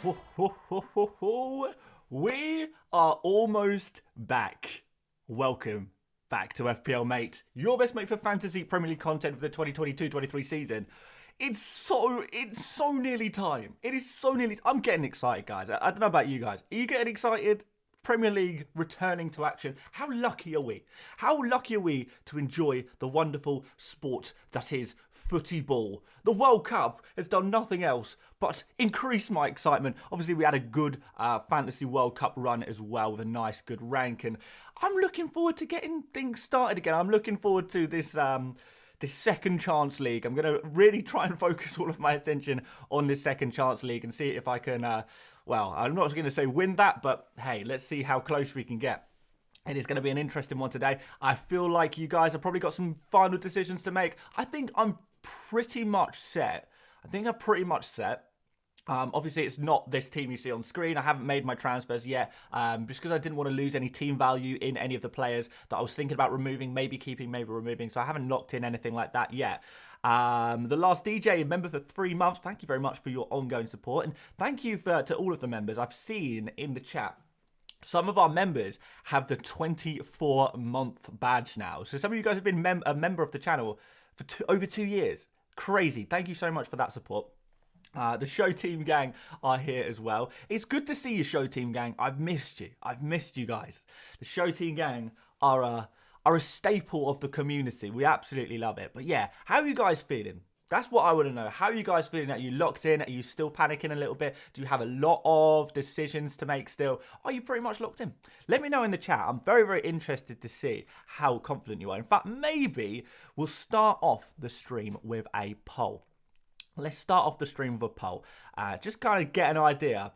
Ho, ho, ho, ho, ho. We are almost back. Welcome back to FPL Mate, your best mate for fantasy Premier League content for the 2022-23 season. It's so nearly time. It is so nearly. I'm getting excited, guys. I don't know about you guys. Are you getting excited? Premier League returning to action. How lucky are we? How lucky are we to enjoy the wonderful sport that is footy ball? The World Cup has done nothing else but increase my excitement. Obviously, we had a good fantasy World Cup run as well with a nice, good rank, and I'm looking forward to getting things started again. I'm looking forward to this second chance league. I'm going to really try and focus all of my attention on this second chance league and see if I can, well, I'm not going to say win that, but hey, let's see how close we can get. It is going to be an interesting one today. I feel like you guys have probably got some final decisions to make. I think I'm pretty much set. Obviously, it's not this team you see on screen. I haven't made my transfers yet, just because I didn't want to lose any team value in any of the players that I was thinking about removing, maybe keeping, maybe removing. So I haven't locked in anything like that yet. The last DJ, member for 3 months. Thank you very much for your ongoing support, and thank you to all of the members. I've seen in the chat some of our members have the 24-month badge now. So some of you guys have been a member of the channel for over 2 years. Crazy. Thank you so much for that support. The show team gang are here as well. It's good to see you, show team gang. I've missed you. I've missed you guys. The show team gang are a staple of the community. We absolutely love it. But yeah, how are you guys feeling? That's what I want to know. How are you guys feeling? Are you locked in? Are you still panicking a little bit? Do you have a lot of decisions to make still? Are you pretty much locked in? Let me know in the chat. I'm very, very interested to see how confident you are. In fact, maybe we'll start off the stream with a poll. Let's start off the stream with a poll. Just kind of get an idea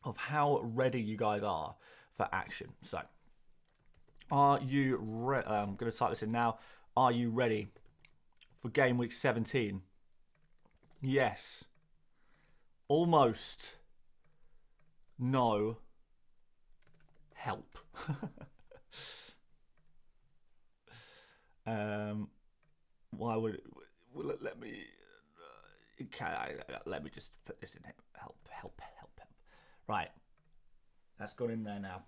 of how ready you guys are for action. So, are you ready? I'm going to type this in now. Are you ready for Gameweek 17? Yes. Almost. No. Help. Why would let me... let me just put this in here. Help. Right. That's gone in there now.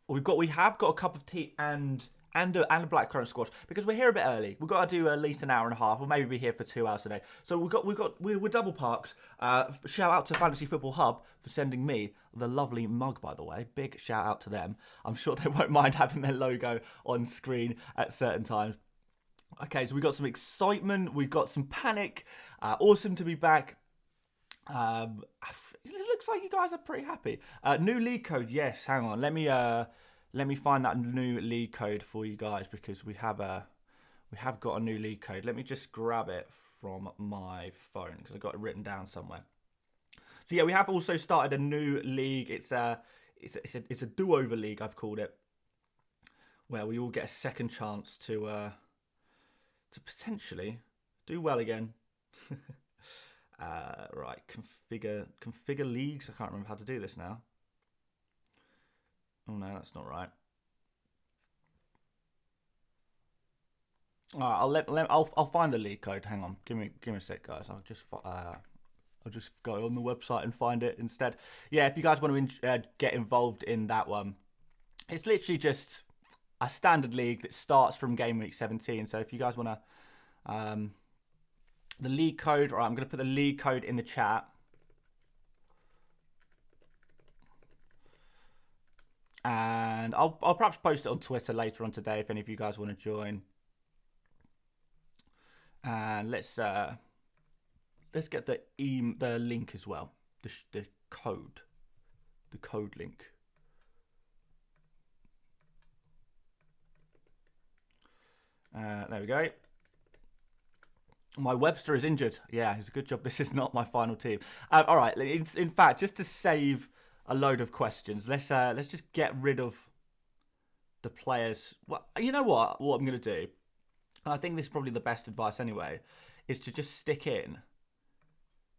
We have got a cup of tea and a blackcurrant squash because we're here a bit early. We've got to do at least an hour and a half. We'll maybe be here for 2 hours today. So we're double parked. Shout out to Fantasy Football Hub for sending me the lovely mug, by the way. Big shout out to them. I'm sure they won't mind having their logo on screen at certain times. Okay, so we got some excitement, we've got some panic. Awesome to be back. It looks like you guys are pretty happy. New league code, yes. Hang on, let me find that new league code for you guys because we have got a new league code. Let me just grab it from my phone because I got it written down somewhere. So yeah, we have also started a new league. It's a do-over league, I've called it, where we all get a second chance to potentially do well again. Right, configure leagues. I can't remember how to do this now. Oh no, that's not right. All right, I'll find the league code. Hang on, give me a sec, guys. I'll just go on the website and find it instead. Yeah, if you guys want to get involved in that one, it's literally just a standard league that starts from Gameweek 17. So if you guys want to, the league code, all right, I'm going to put the league code in the chat. And I'll perhaps post it on Twitter later on today if any of you guys want to join. And let's get the link as well, the code link. There we go. My Webster is injured. Yeah, it's a good job this is not my final team. All right, in fact, just to save a load of questions, let's just get rid of the players. Well, you know what I'm going to do? And I think this is probably the best advice anyway, is to just stick in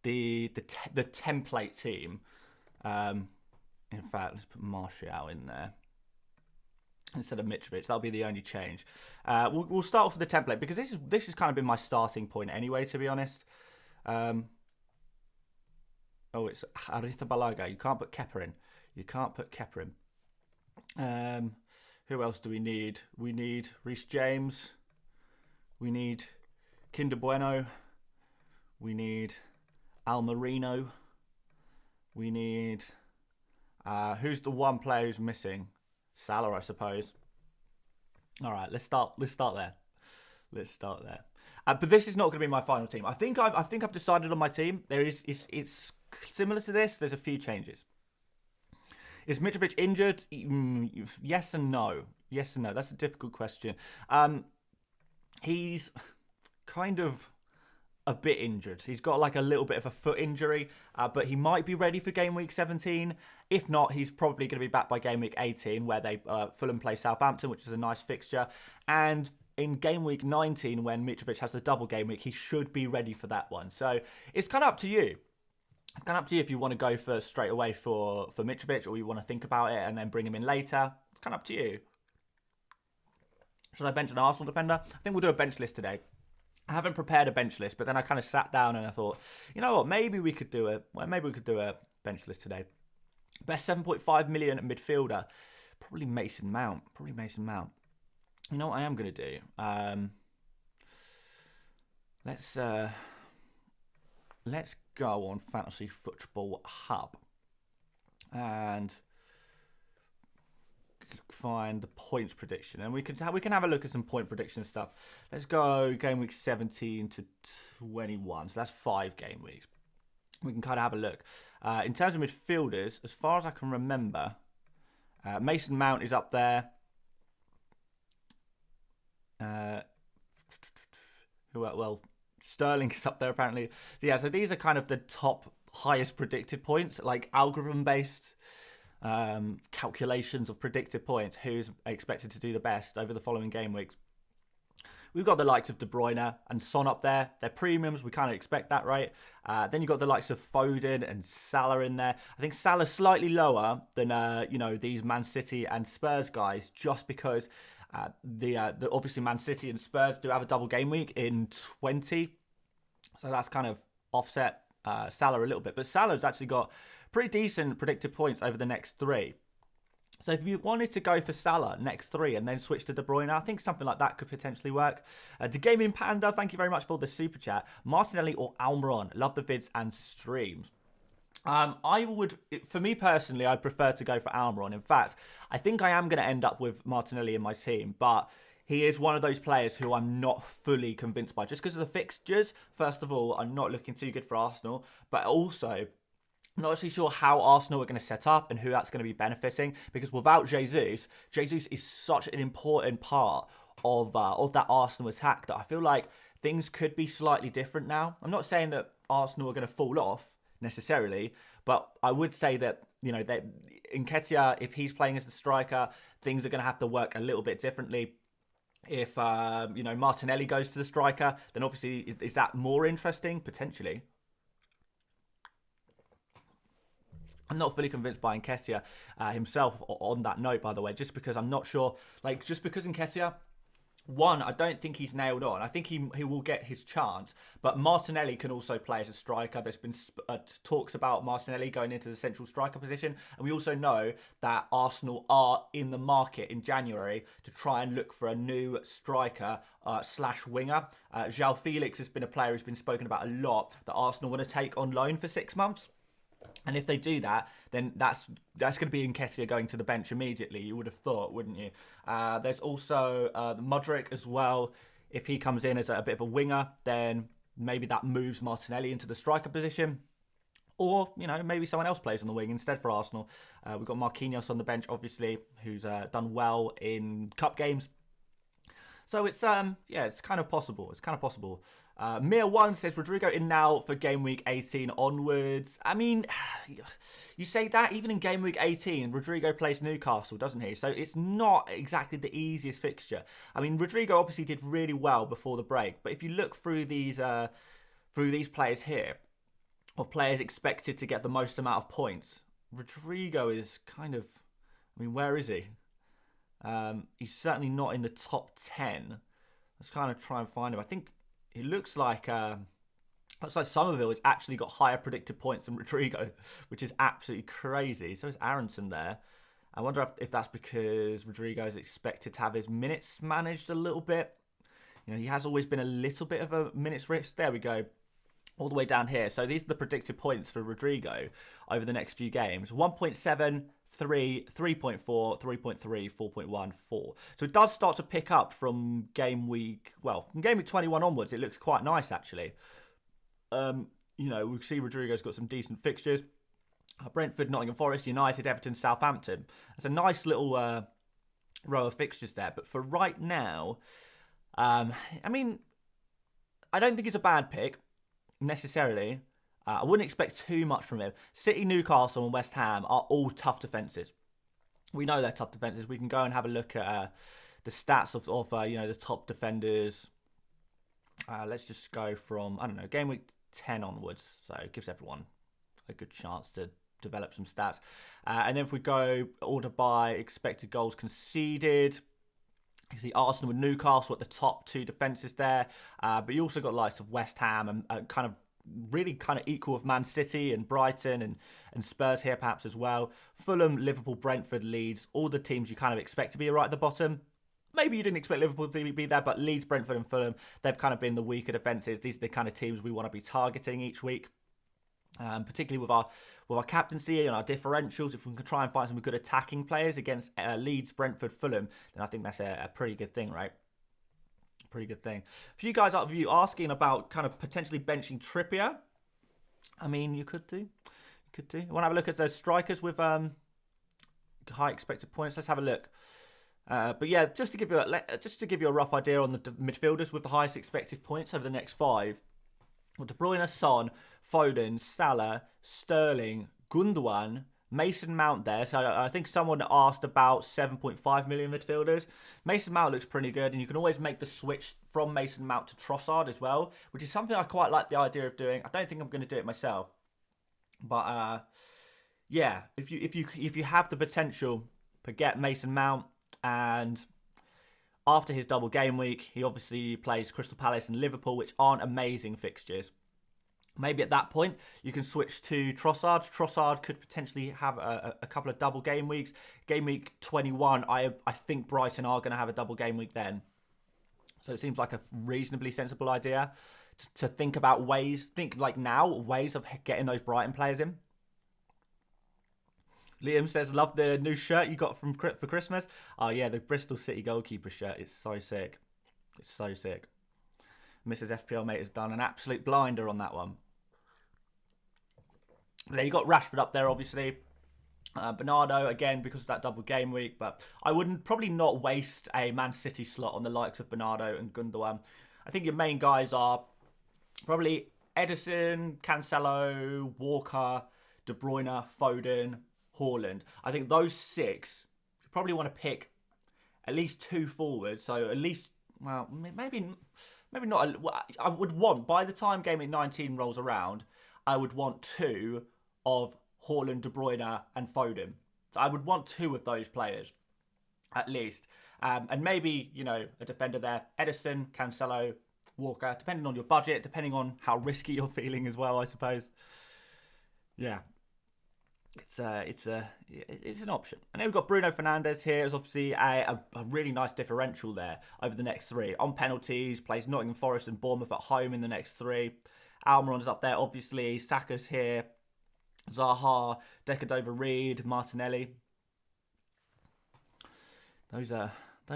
the template team. In fact, let's put Martial in there instead of Mitrovic. That'll be the only change. We'll start off with the template because this has kind of been my starting point anyway, to be honest. Oh, it's Arrizabalaga. You can't put Kepa in. You can't put Kepa in. Who else do we need? We need Reece James. We need Kinder Bueno. We need Almerino. We need... who's the one player who's missing? Salah, I suppose. All right, let's start there. Let's start there. But this is not going to be my final team. I think I've decided on my team. It's similar to this. There's a few changes. Is Mitrovic injured? Yes and no. Yes and no. That's a difficult question. He's kind of a bit injured. He's got like a little bit of a foot injury, but he might be ready for game week 17. If not, he's probably going to be back by game week 18, where they Fulham play Southampton, which is a nice fixture. And in game week 19, when Mitrovic has the double game week, he should be ready for that one. So it's kind of up to you. It's kind of up to you if you want to go for straight away for Mitrovic, or you want to think about it and then bring him in later. It's kind of up to you. Should I bench an Arsenal defender? I think we'll do a bench list today. I haven't prepared a bench list, but then I kind of sat down and I thought, you know what, maybe we could do a bench list today. Best 7.5 million midfielder, probably Mason Mount. You know what I am going to do? Let's go on Fantasy Football Hub and find the points prediction, and we can have a look at some point prediction stuff. Let's go game week 17 to 21. So that's 5 game weeks. We can kind of have a look. In terms of midfielders, as far as I can remember, Mason Mount is up there. Well, Sterling is up there apparently. So yeah, so these are kind of the top highest predicted points, like algorithm based calculations of predicted points, who's expected to do the best over the following game weeks. We've got the likes of De Bruyne and Son up there. They're premiums. We kind of expect that, right? Then you've got the likes of Foden and Salah in there. I think Salah's slightly lower than these Man City and Spurs guys, just because the obviously Man City and Spurs do have a double game week in 20, so that's kind of offset Salah a little bit. But Salah's actually got pretty decent predicted points over the next 3. So if you wanted to go for Salah next 3 and then switch to De Bruyne, I think something like that could potentially work. The Gaming Panda, thank you very much for the super chat. Martinelli or Almiron, love the vids and streams. For me personally, I'd prefer to go for Almiron. In fact, I think I am going to end up with Martinelli in my team, but he is one of those players who I'm not fully convinced by, just because of the fixtures. First of all, I'm not looking too good for Arsenal, but also I'm not actually sure how Arsenal are going to set up and who that's going to be benefiting, because without Jesus is such an important part of that Arsenal attack that I feel like things could be slightly different now. I'm not saying that Arsenal are going to fall off necessarily, but I would say that, that Nketiah, if he's playing as the striker, things are going to have to work a little bit differently. If Martinelli goes to the striker, then obviously is that more interesting? Potentially. I'm not fully convinced by Nketiah himself on that note, by the way, just because I'm not sure. Just because Nketiah, one, I don't think he's nailed on. I think he will get his chance, but Martinelli can also play as a striker. There's been talks about Martinelli going into the central striker position, and we also know that Arsenal are in the market in January to try and look for a new striker / winger. João Felix has been a player who's been spoken about a lot that Arsenal want to take on loan for 6 months. And if they do that, then that's going to be Nketiah going to the bench immediately, you would have thought, wouldn't you? There's also Modric as well. If he comes in as a bit of a winger, then maybe that moves Martinelli into the striker position. Or, maybe someone else plays on the wing instead for Arsenal. We've got Marquinhos on the bench, obviously, who's done well in cup games. So it's it's kind of possible. Mir1 says Rodrigo in now for game week 18 onwards. I mean, you say that even in game week 18, Rodrigo plays Newcastle, doesn't he? So it's not exactly the easiest fixture. I mean, Rodrigo obviously did really well before the break, but if you look through these players here, of players expected to get the most amount of points, Rodrigo is kind of, where is he? He's certainly not in the top 10. Let's kind of try and find him. I think it looks like Looks like Somerville has actually got higher predicted points than Rodrigo, which is absolutely crazy. So is Aronson there. I wonder if that's because Rodrigo is expected to have his minutes managed a little bit. You know, he has always been a little bit of a minutes risk. There we go. All the way down here. So these are the predicted points for Rodrigo over the next few games. 1.7, 3, 3.4, 3.3, 4.1, 4. So it does start to pick up from game week, well, from game week 21 onwards. It looks quite nice, actually. You know, we see Rodrigo's got some decent fixtures. Brentford, Nottingham Forest, United, Everton, Southampton. That's a nice little row of fixtures there. But for right now, I mean, I don't think it's a bad pick necessarily. I wouldn't expect too much from him. City, Newcastle, and West Ham are all tough defences. We know they're tough defences. We can go and have a look at the stats of you know, the top defenders. Let's just go from, I don't know, game week 10 onwards. So it gives everyone a good chance to develop some stats. And then if we go order by expected goals conceded, you see Arsenal and Newcastle at the top two defences there. But you also got likes of West Ham and kind of equal with Man City and Brighton and Spurs here perhaps as well. Fulham, Liverpool, Brentford, Leeds, all the teams you kind of expect to be right at the bottom. Maybe you didn't expect Liverpool to be there, but Leeds, Brentford and Fulham, they've kind of been the weaker defences. These are the kind of teams we want to be targeting each week. Particularly with our captaincy and our differentials, if we can try and find some good attacking players against Leeds, Brentford, Fulham, then I think that's a pretty good thing, right? Pretty good thing. For you guys out of you asking about kind of potentially benching Trippier, I mean, you could do. You want to have a look at those strikers with high expected points? Let's have a look. But yeah, just to give you a rough idea on the midfielders with the highest expected points over the next 5. Well, De Bruyne, Son, Foden, Salah, Sterling, Gundogan, Mason Mount there. So I think someone asked about 7.5 million midfielders. Mason Mount looks pretty good, and you can always make the switch from Mason Mount to Trossard as well, which is something I quite like the idea of doing. I don't think I'm going to do it myself, but yeah, if you have the potential to get Mason Mount, and after his double game week, he obviously plays Crystal Palace and Liverpool, which aren't amazing fixtures. Maybe at that point, you can switch to Trossard. Trossard could potentially have a couple of double game weeks. Game week 21, I think Brighton are going to have a double game week then. So it seems like a reasonably sensible idea to think about ways of getting those Brighton players in. Liam says, love the new shirt you got for Christmas. Oh yeah, the Bristol City goalkeeper shirt. It's so sick. It's so sick. Mrs. FPL Mate has done an absolute blinder on that one. Then you got Rashford up there, obviously. Bernardo, again, because of that double game week. But I wouldn't probably not waste a Man City slot on the likes of Bernardo and Gundogan. I think your main guys are probably Ederson, Cancelo, Walker, De Bruyne, Foden, Haaland. I think those 6, you probably want to pick at least 2 forwards. So at least, well, maybe not. I would want, by the time game week 19 rolls around, I would want 2 of Haaland, De Bruyne and Foden. So I would want 2 of those players, at least. And maybe, you know, a defender there. Ederson, Cancelo, Walker, depending on your budget, depending on how risky you're feeling as well, I suppose. Yeah. It's an option. And then we've got Bruno Fernandes here. There's obviously a really nice differential there over the next 3. On penalties, plays Nottingham Forest and Bournemouth at home in the next 3. Almiron's up there, obviously. Saka's here. Zaha, Decadova-Reid, Martinelli. Those are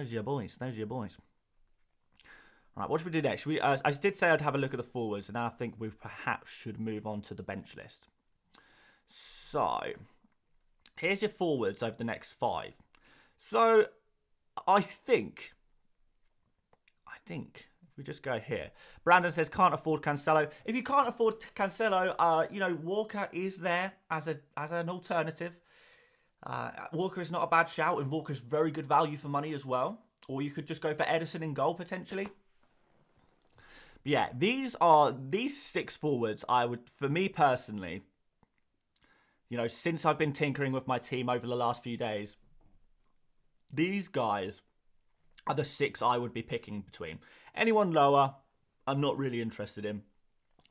your boys. Right, what should we do next? I did say I'd have a look at the forwards, and now I think we perhaps should move on to the bench list. So, here's your forwards over the next 5. So, I think, if we just go here. Brandon says, can't afford Cancelo. If you can't afford Cancelo, you know, Walker is there as an alternative. Walker is not a bad shout, and Walker's very good value for money as well. Or you could just go for Ederson in goal, potentially. But yeah, these 6 forwards, for me personally, you know, since I've been tinkering with my team over the last few days, these guys are the 6 I would be picking between. Anyone lower, I'm not really interested in.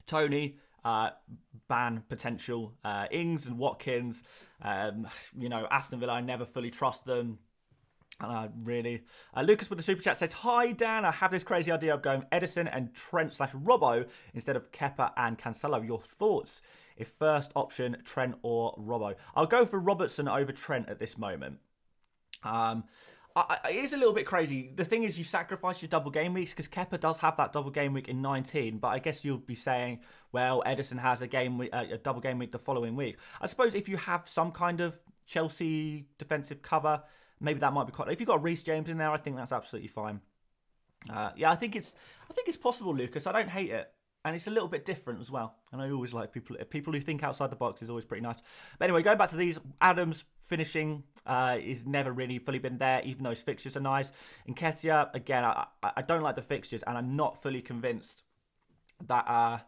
Tony, ban potential. Ings and Watkins, Aston Villa, I never fully trust them. Really. Lucas with the super chat says, "Hi Dan, I have this crazy idea of going Edison and Trent / Robbo instead of Kepa and Cancelo. Your thoughts? If first option Trent or Robbo, I'll go for Robertson over Trent at this moment. It is a little bit crazy. The thing is, you sacrifice your double game weeks because Kepa does have that double game week in 19. But I guess you'll be saying, well, Edison has a double game week the following week. I suppose if you have some kind of Chelsea defensive cover, maybe that might be quite. If you've got Reece James in there, I think that's absolutely fine. I think it's possible, Lucas. I don't hate it, and it's a little bit different as well. And I always like people who think outside the box is always pretty nice. But anyway, going back to these, Adams finishing is never really fully been there, even though his fixtures are nice. Nketiah, again, I don't like the fixtures, and I'm not fully convinced that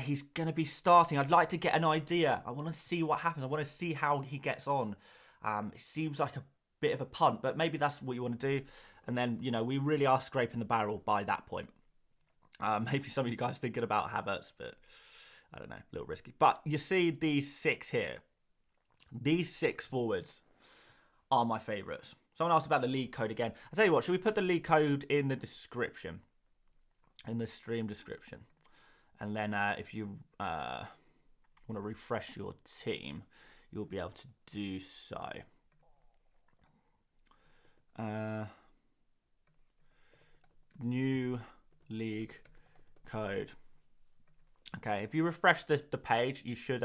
he's going to be starting. I'd like to get an idea. I want to see what happens. I want to see how he gets on. It seems like a bit of a punt, but maybe that's what you want to do. And then, we really are scraping the barrel by that point. Maybe some of you guys thinking about Havertz, but I don't know, a little risky. But you see these 6 here. These 6 forwards are my favourites. Someone asked about the league code again. I'll tell you what, should we put the league code in the description? In the stream description. And then if you want to refresh your team, you'll be able to do so. New league code. Okay, if you refresh the page, you should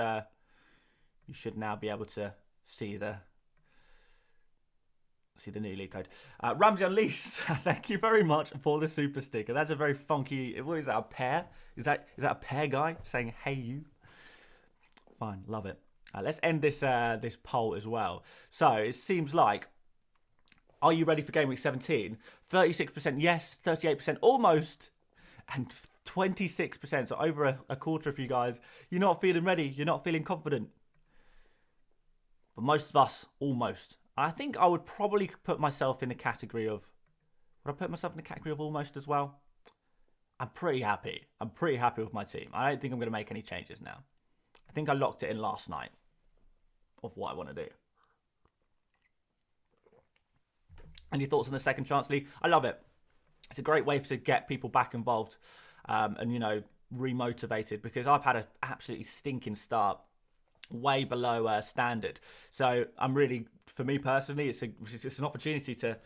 now be able to see the new league code. Ramsey Unleashed, thank you very much for the super sticker. That's a very funky. What is that? A pear? Is that a pear guy saying "Hey you"? Fine, love it. Let's end this poll as well. So it seems like, are you ready for Game Week 17? 36% yes, 38% almost, and 26%, so over a quarter of you guys, you're not feeling ready, you're not feeling confident. But most of us, almost. I think I would probably put myself in the category of, almost as well? I'm pretty happy. I'm pretty happy with my team. I don't think I'm going to make any changes now. I think I locked it in last night of what I want to do. And your thoughts on the Second Chance League? I love it. It's a great way to get people back involved and, remotivated, because I've had an absolutely stinking start, way below standard. So I'm really, for me personally, it's an opportunity to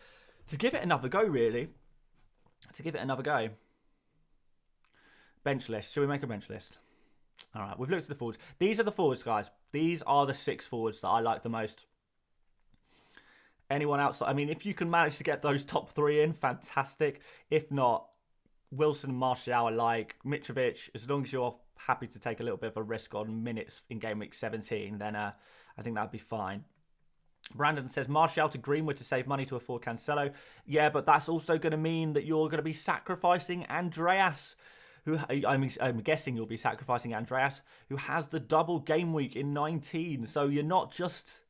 give it another go, really. To give it another go. Bench list. Shall we make a bench list? All right, we've looked at the forwards. These are the forwards, guys. These are the 6 forwards that I like the most. Anyone outside? I mean, if you can manage to get those top 3 in, fantastic. If not, Wilson and Martial I like. Mitrovic, as long as you're happy to take a little bit of a risk on minutes in Game Week 17, then I think that'd be fine. Brandon says, Martial to Greenwood to save money to afford Cancelo. Yeah, but that's also going to mean that you're going to be sacrificing Andreas, who I'm guessing you'll be sacrificing Andreas, who has the double game week in 19. So you're not just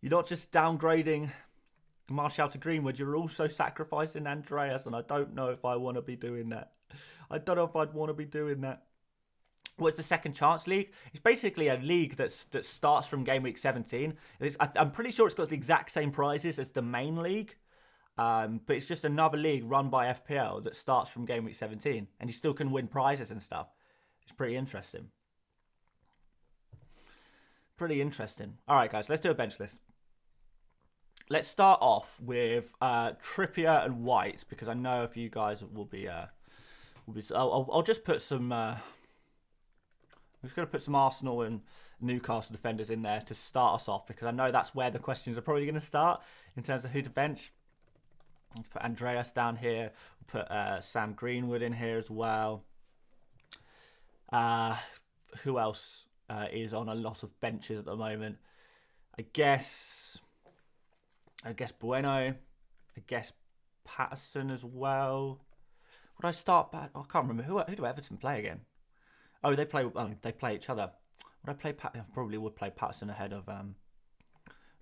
downgrading Martial to Greenwood, you're also sacrificing Andreas, and I don't know if I want to be doing that. I don't know if I'd want to be doing that. What's the Second Chance League? It's basically a league that starts from Game Week 17. I'm pretty sure it's got the exact same prizes as the main league, but it's just another league run by FPL that starts from Game Week 17, and you still can win prizes and stuff. It's pretty interesting. Pretty interesting. All right, guys, let's do a bench list. Let's start off with Trippier and White, because I know a few guys will be. I'll just put some. I'm just going to put some Arsenal and Newcastle defenders in there to start us off, because I know that's where the questions are probably going to start in terms of who to bench. I'll put Andreas down here. We'll put Sam Greenwood in here as well. Who else is on a lot of benches at the moment? I guess Bueno. I guess Patterson as well. Would I start back? I can't remember. Who do Everton play again? Oh, they play each other. Would I play I probably would play Patterson ahead of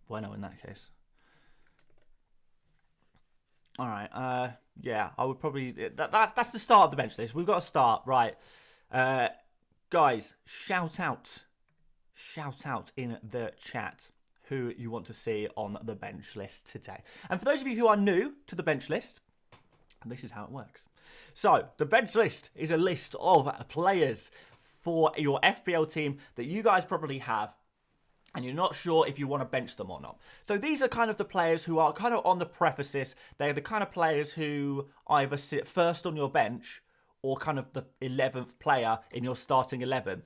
Bueno in that case. All right. Yeah, I would probably. That's the start of the bench list. We've got to start right. Guys, shout out in the chat who you want to see on the bench list today. And for those of you who are new to the bench list, this is how it works. So, the bench list is a list of players for your FPL team that you guys probably have, and you're not sure if you want to bench them or not. So these are kind of the players who are kind of on the precipice. They're the kind of players who either sit first on your bench or kind of the 11th player in your starting 11.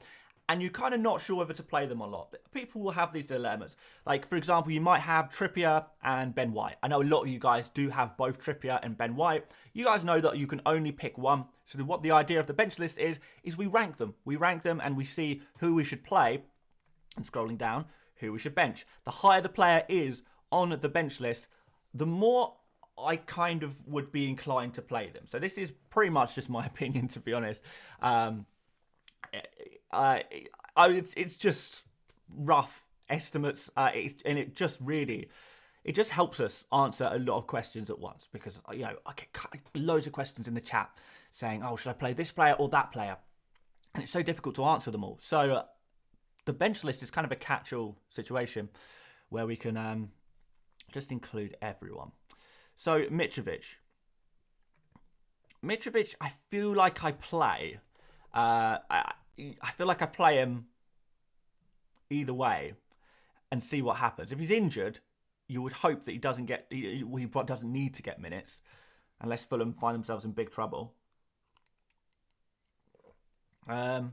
And you're kind of not sure whether to play them or not. People will have these dilemmas. Like, for example, you might have Trippier and Ben White. I know a lot of you guys do have both Trippier and Ben White. You guys know that you can only pick one. So what the idea of the bench list is we rank them. We rank them and we see who we should play. And scrolling down, who we should bench. The higher the player is on the bench list, the more I kind of would be inclined to play them. So this is pretty much just my opinion, to be honest. It's just rough estimates, and it just helps us answer a lot of questions at once, because I get loads of questions in the chat saying, oh, should I play this player or that player? And it's so difficult to answer them all. So the bench list is kind of a catch-all situation where we can just include everyone. So Mitrovic, I feel like I play. I feel like I play him either way and see what happens. If he's injured, you would hope that he doesn't need to get minutes unless Fulham find themselves in big trouble. Dunk.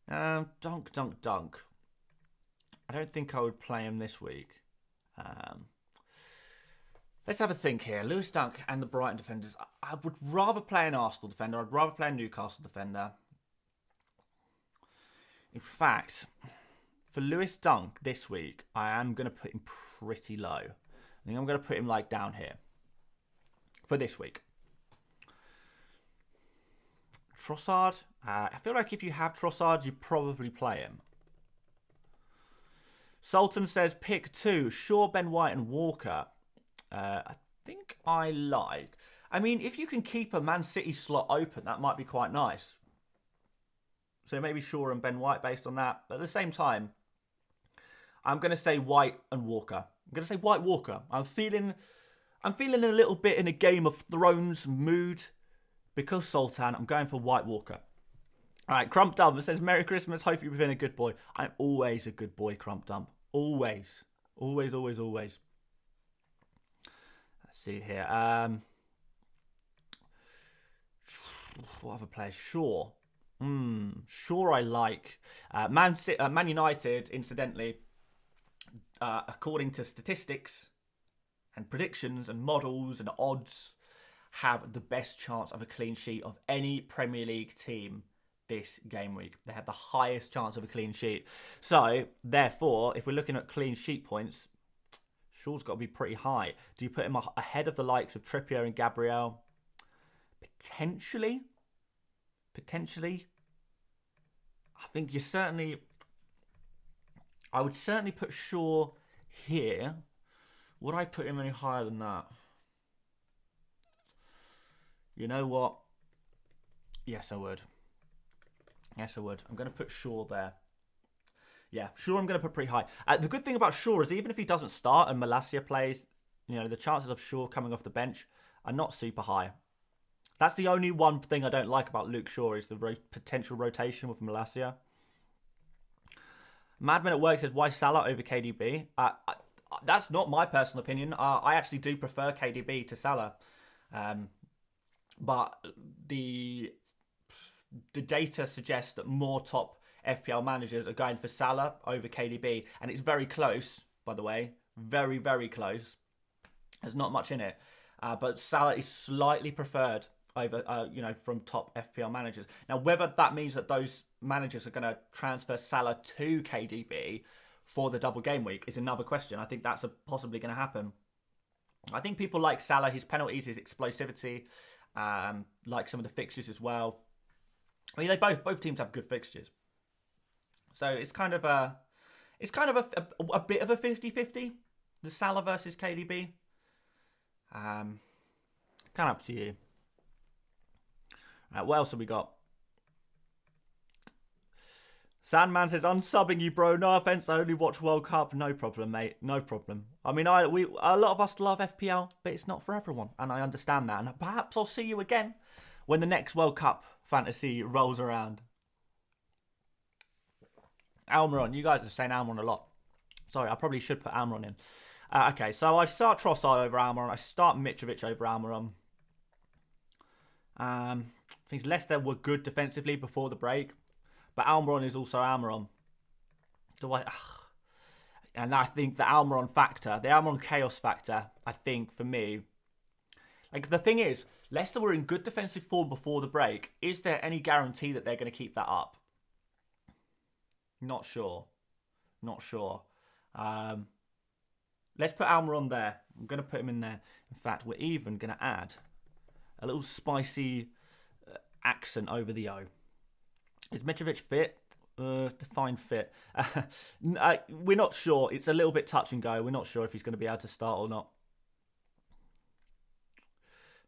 Dunk. I don't think I would play him this week. Let's have a think here. Lewis Dunk and the Brighton defenders. I would rather play an Arsenal defender. I'd rather play a Newcastle defender. In fact, for Lewis Dunk this week, I am going to put him pretty low. I think I'm going to put him like down here for this week. Trossard. I feel like if you have Trossard, you probably play him. Sultan says pick two. Shaw, Ben White and Walker. I think I like. I mean, if you can keep a Man City slot open, that might be quite nice. So maybe Shaw and Ben White based on that. But at the same time, I'm going to say White and Walker. I'm going to say White Walker. I'm feeling a little bit in a Game of Thrones mood because Sultan. I'm going for White Walker. All right, Crump Dump says, Merry Christmas. Hope you've been a good boy. I'm always a good boy, Crump Dump. Always. Always. Let's see here. What other players? Shaw. Shaw I like. Man United, incidentally, according to statistics and predictions and models and odds, have the best chance of a clean sheet of any Premier League team this game week. They have the highest chance of a clean sheet. So, therefore, if we're looking at clean sheet points, Shaw's got to be pretty high. Do you put him ahead of the likes of Trippier and Gabriel? Potentially. I think I would certainly put Shaw here. Would I put him any higher than that? You know what? Yes, I would. I'm going to put Shaw there. Yeah, Shaw I'm going to put pretty high. The good thing about Shaw is even if he doesn't start and Malacia plays, the chances of Shaw coming off the bench are not super high. That's the only one thing I don't like about Luke Shaw is the potential rotation with Malacia. Madman at Work says, why Salah over KDB? That's not my personal opinion. I actually do prefer KDB to Salah. But the data suggests that more top FPL managers are going for Salah over KDB. And it's very close, by the way. Very, very close. There's not much in it. But Salah is slightly preferred over, from top FPL managers. Now, whether that means that those managers are going to transfer Salah to KDB for the double game week is another question. I think that's possibly going to happen. I think people like Salah, his penalties, his explosivity, like some of the fixtures as well. I mean, both teams have good fixtures. So it's kind of a bit of a 50-50, the Salah versus KDB. Kind of up to you. What else have we got? Sandman says, unsubbing you, bro. No offense, I only watch World Cup. No problem, mate. No problem. I mean, a lot of us love FPL, but it's not for everyone, and I understand that. And perhaps I'll see you again when the next World Cup fantasy rolls around. Almiron. You guys are saying Almiron a lot. Sorry, I probably should put Almiron in. Okay, so I start Trossard over Almiron. I start Mitrovic over Almiron. I think Leicester were good defensively before the break. But Almiron is also Almiron. And I think the Almiron factor, the Almiron chaos factor, I think for me, like the thing is, Leicester were in good defensive form before the break. Is there any guarantee that they're going to keep that up? Not sure. Not sure. Let's put Almiron there. I'm going to put him in there. In fact, we're even going to add a little spicy accent over the O. Is Mitrovic fit? Define fit. We're not sure. It's a little bit touch and go. We're not sure if he's going to be able to start or not.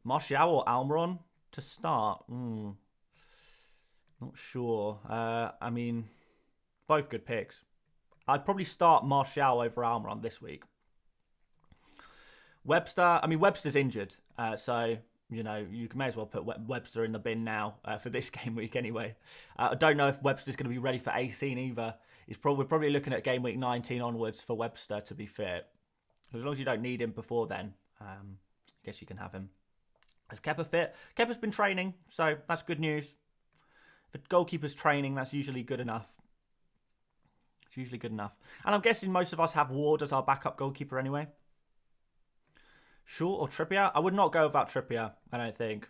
Martial or Almiron to start? Not sure. I mean, both good picks. I'd probably start Martial over Almiron this week. Webster. I mean, Webster's injured. So... you know, you may as well put Webster in the bin now for this game week anyway. I don't know if Webster's going to be ready for 18 either. We're probably looking at game week 19 onwards for Webster to be fit. As long as you don't need him before then, I guess you can have him. Is Kepa fit? Kepa's been training, so that's good news. If a goalkeeper's training, that's usually good enough. It's usually good enough. And I'm guessing most of us have Ward as our backup goalkeeper anyway. Shaw or Trippier? I would not go without Trippier, I don't think.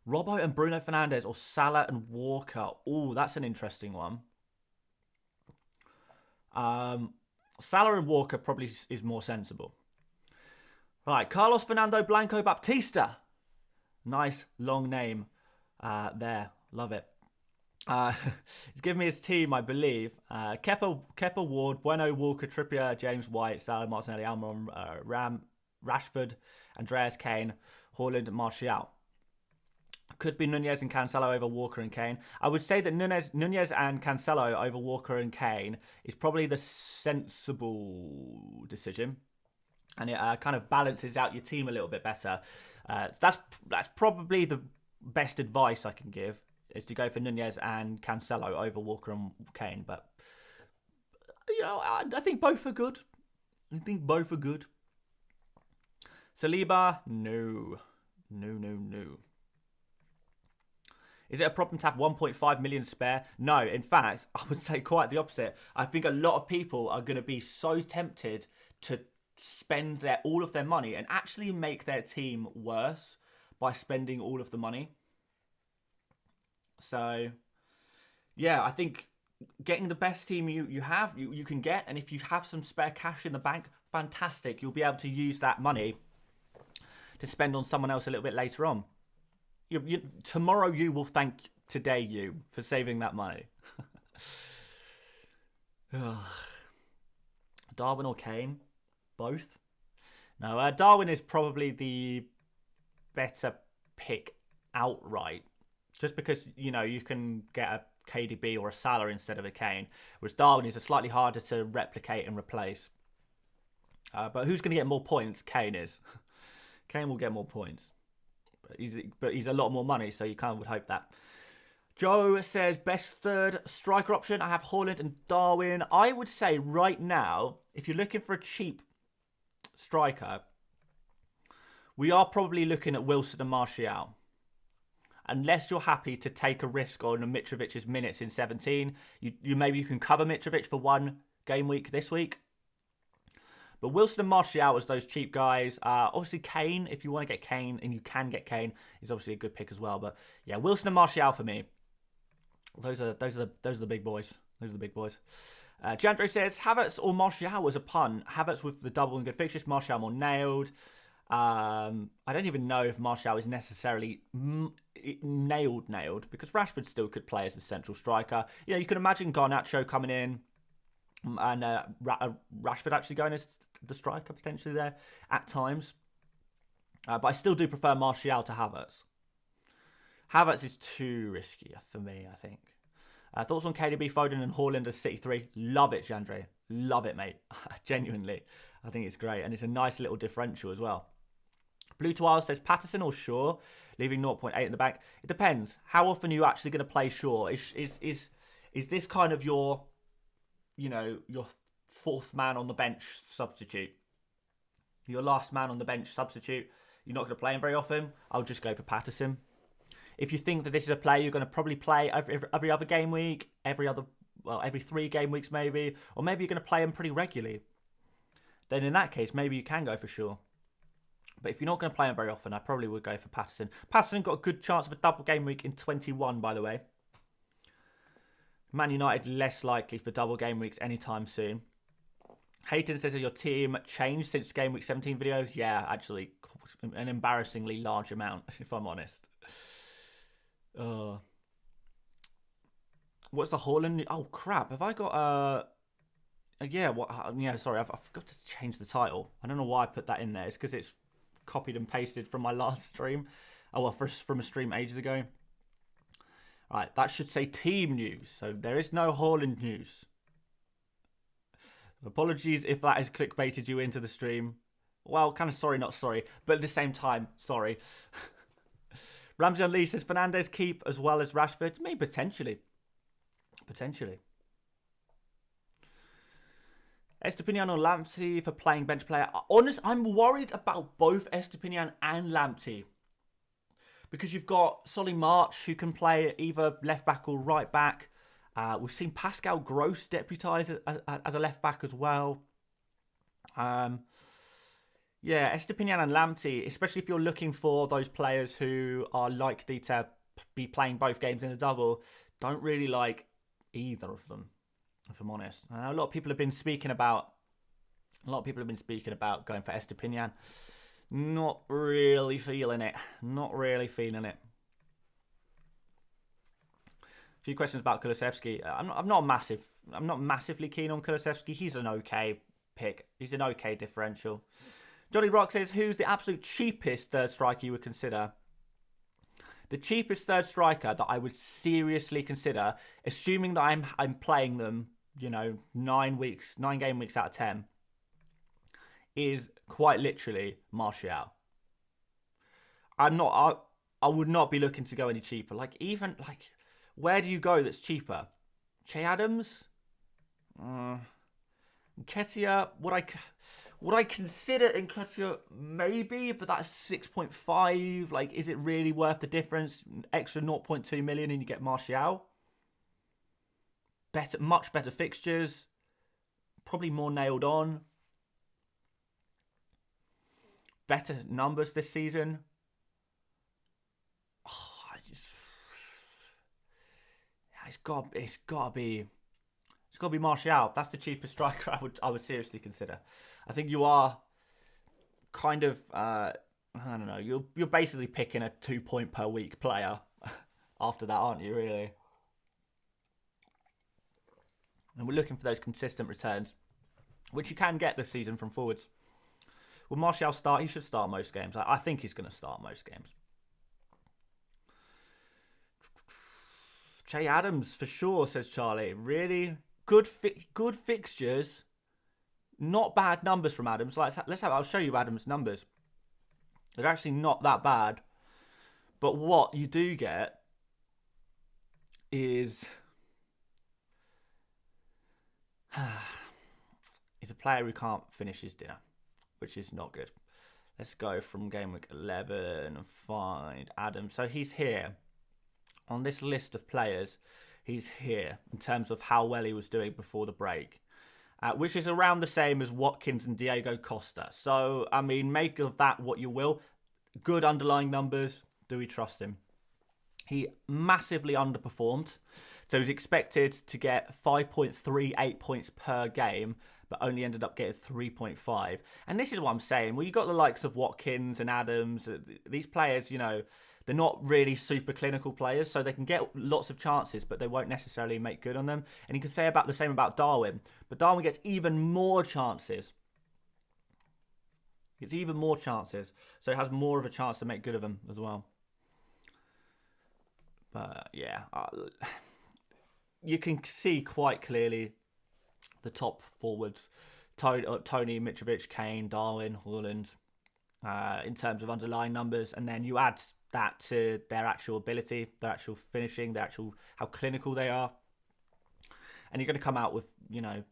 Robbo and Bruno Fernandes or Salah and Walker? Oh, that's an interesting one. Salah and Walker probably is more sensible. Right, Carlos Fernando Blanco Baptista. Nice long name there. Love it. He's given me his team, I believe. Kepa, Ward, Bueno, Walker, Trippier, James White, Salah, Martinelli, Almiron, Rashford, Andreas Kane, Haaland, Martial. Could be Nunez and Cancelo over Walker and Kane. I would say that Nunez and Cancelo over Walker and Kane is probably the sensible decision. And it kind of balances out your team a little bit better. That's probably the best advice I can give, is to go for Nunez and Cancelo over Walker and Kane. But, you know, I think both are good. Saliba? No. Is it a problem to have 1.5 million spare? No, in fact, I would say quite the opposite. I think a lot of people are going to be so tempted to spend all of their money and actually make their team worse by spending all of the money. So, yeah, I think getting the best team you can get, and if you have some spare cash in the bank, fantastic. You'll be able to use that money to spend on someone else a little bit later on. Tomorrow you will thank today you for saving that money. Darwin or Kane? Both? No, Darwin is probably the better pick outright. Just because, you know, you can get a KDB or a Salah instead of a Kane. Whereas Darwin is slightly harder to replicate and replace. But who's going to get more points? Kane is. Kane will get more points. But he's a lot more money, so you kind of would hope that. Joe says, best third striker option. I have Haaland and Darwin. I would say right now, if you're looking for a cheap striker, we are probably looking at Wilson and Martial. Unless you're happy to take a risk on Mitrovic's minutes in 17, maybe you can cover Mitrovic for one game week this week. But Wilson and Martial as those cheap guys. Obviously Kane, if you want to get Kane, and you can get Kane, is obviously a good pick as well. But yeah, Wilson and Martial for me. Those are the big boys. Those are the big boys. Jandre says Havertz or Martial was a pun. Havertz with the double and good fixtures. Martial more nailed. I don't even know if Martial is necessarily nailed because Rashford still could play as a central striker. You know, you can imagine Garnacho coming in and Rashford actually going as the striker potentially there at times. But I still do prefer Martial to Havertz. Havertz is too risky for me, I think. Thoughts on KDB, Foden and Haaland as City 3? Love it, Jandre. Love it, mate. Genuinely. I think it's great. And it's a nice little differential as well. Blue to Wild says Patterson or Shaw, leaving 0.8 in the bank. It depends. How often are you actually going to play Shaw? Is this kind of your, your fourth man on the bench substitute? Your last man on the bench substitute? You're not going to play him very often? I'll just go for Patterson. If you think that this is a player you're going to probably play every other game week, every 3 game weeks maybe, or maybe you're going to play him pretty regularly, then in that case, maybe you can go for Shaw. But if you're not going to play him very often, I probably would go for Patterson. Patterson got a good chance of a double game week in 21, by the way. Man United less likely for double game weeks anytime soon. Hayton says that your team changed since Game Week 17 video. Yeah, actually, an embarrassingly large amount, if I'm honest. What's the Haaland? Oh, crap. Have I got... sorry. I forgot to change the title. I don't know why I put that in there. It's because it's copied and pasted from my last stream. From a stream ages ago. Right, that should say team news. So there is no Haaland news. Apologies if that has clickbaited you into the stream. Well, kind of sorry, not sorry. But at the same time, sorry. Ramsey on Lee says Fernandes keep as well as Rashford. Maybe potentially. Estepinian or Lamptey for playing bench player. I'm worried about both Estepinian and Lamptey. Because you've got Solly March who can play either left back or right back. We've seen Pascal Gross deputise as a left back as well. Estepinian and Lamptey, especially if you're looking for those players who are likely to be playing both games in a double, don't really like either of them, if I'm honest. A lot of people have been speaking about going for Estepinian. Not really feeling it. A few questions about Kulusevski. I'm not massively keen on Kulusevski. He's an okay pick. He's an okay differential. Johnny Rock says, who's the absolute cheapest third striker you would consider? The cheapest third striker that I would seriously consider, assuming that I'm playing them, 9 game weeks out of 10, is quite literally Martial. I would not be looking to go any cheaper. Where do you go that's cheaper? Che Adams? Nketiah? Would I consider Nketiah? Maybe, but that's 6.5. Is it really worth the difference? Extra 0.2 million and you get Martial? Much better fixtures. Probably more nailed on. Better numbers this season. It's got to be Martial. That's the cheapest striker I would seriously consider. I think you are kind of I don't know. You're basically picking a 2 point per week player after that, aren't you? Really. And we're looking for those consistent returns, which you can get this season from forwards. Will Martial start? He should start most games. I think he's going to start most games. Che Adams for sure, says Charlie. Really good fixtures. Not bad numbers from Adams. I'll show you Adams' numbers. They're actually not that bad. But what you do get is he's a player who can't finish his dinner, which is not good. Let's go from game week 11 and find Adams. So he's here. On this list of players, he's here in terms of how well he was doing before the break, which is around the same as Watkins and Diego Costa. So, make of that what you will. Good underlying numbers. Do we trust him? He massively underperformed. So he's expected to get 5.38 points per game, but only ended up getting 3.5. And this is what I'm saying. Well, you got the likes of Watkins and Adams. These players, they're not really super clinical players, so they can get lots of chances, but they won't necessarily make good on them. And you can say the same about Darwin, but Darwin gets even more chances. So he has more of a chance to make good of them as well. But yeah, you can see quite clearly the top forwards: Tony, Mitrovic, Kane, Darwin, Haaland, in terms of underlying numbers, and then you add that to their actual ability, their actual finishing, their actual how clinical they are, and you're going to come out with a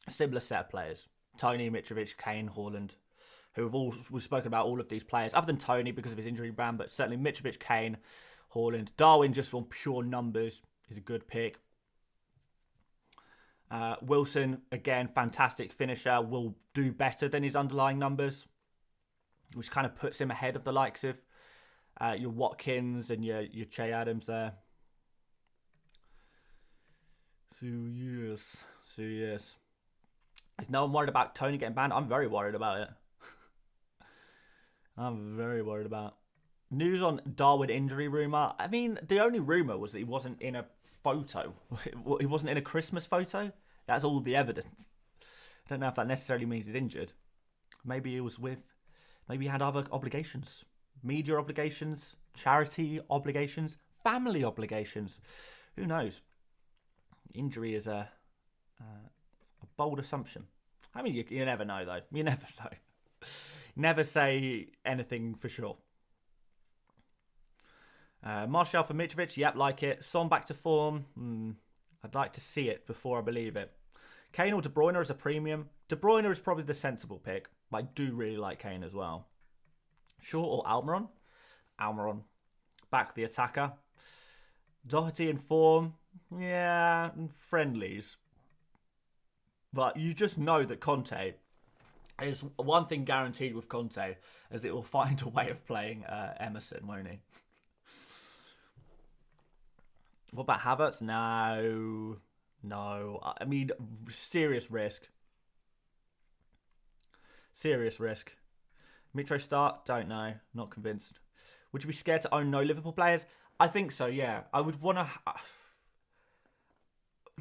similar set of players: Tony, Mitrovic, Kane, Haaland, we've spoken about all of these players, other than Tony because of his injury ban, but certainly Mitrovic, Kane, Haaland, Darwin just on pure numbers is a good pick. Wilson, again, fantastic finisher, will do better than his underlying numbers, which kind of puts him ahead of the likes of your Watkins and your Che Adams there. So yes. Is no one worried about Tony getting banned? I'm very worried about it. I'm very worried about. News on Darwin injury rumour. I mean, the only rumour was that he wasn't in a photo. He wasn't in a Christmas photo. That's all the evidence. I don't know if that necessarily means he's injured. Maybe he was maybe he had other obligations. Media obligations, charity obligations, family obligations. Who knows? Injury is a bold assumption. I mean, you never know, though. You never know. Never say anything for sure. Martial for Mitrovic, yep, like it. Son back to form, I'd like to see it before I believe it. Kane or De Bruyne as a premium. De Bruyne is probably the sensible pick, but I do really like Kane as well. Shaw or Almiron? Almiron. Back the attacker. Doherty in form, yeah, friendlies. But you just know that Conte is one thing guaranteed with Conte, is it will find a way of playing Emerson, won't he? What about Havertz? No. I mean, serious risk. Mitro start? Don't know. Not convinced. Would you be scared to own no Liverpool players? I think so, yeah. I would want to...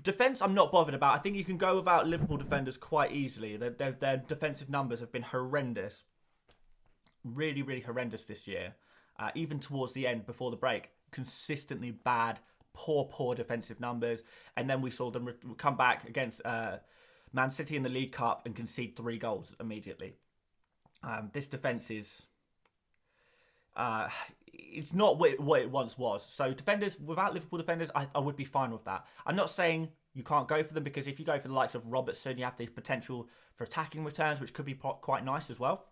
Defence, I'm not bothered about. I think you can go without Liverpool defenders quite easily. Their defensive numbers have been horrendous. Really, really horrendous this year. Even towards the end, before the break. Consistently bad, poor defensive numbers. And then we saw them come back against Man City in the League Cup and concede 3 goals immediately. This defence is... it's not what it once was. So defenders, without Liverpool defenders, I would be fine with that. I'm not saying you can't go for them, because if you go for the likes of Robertson, you have the potential for attacking returns, which could be quite nice as well.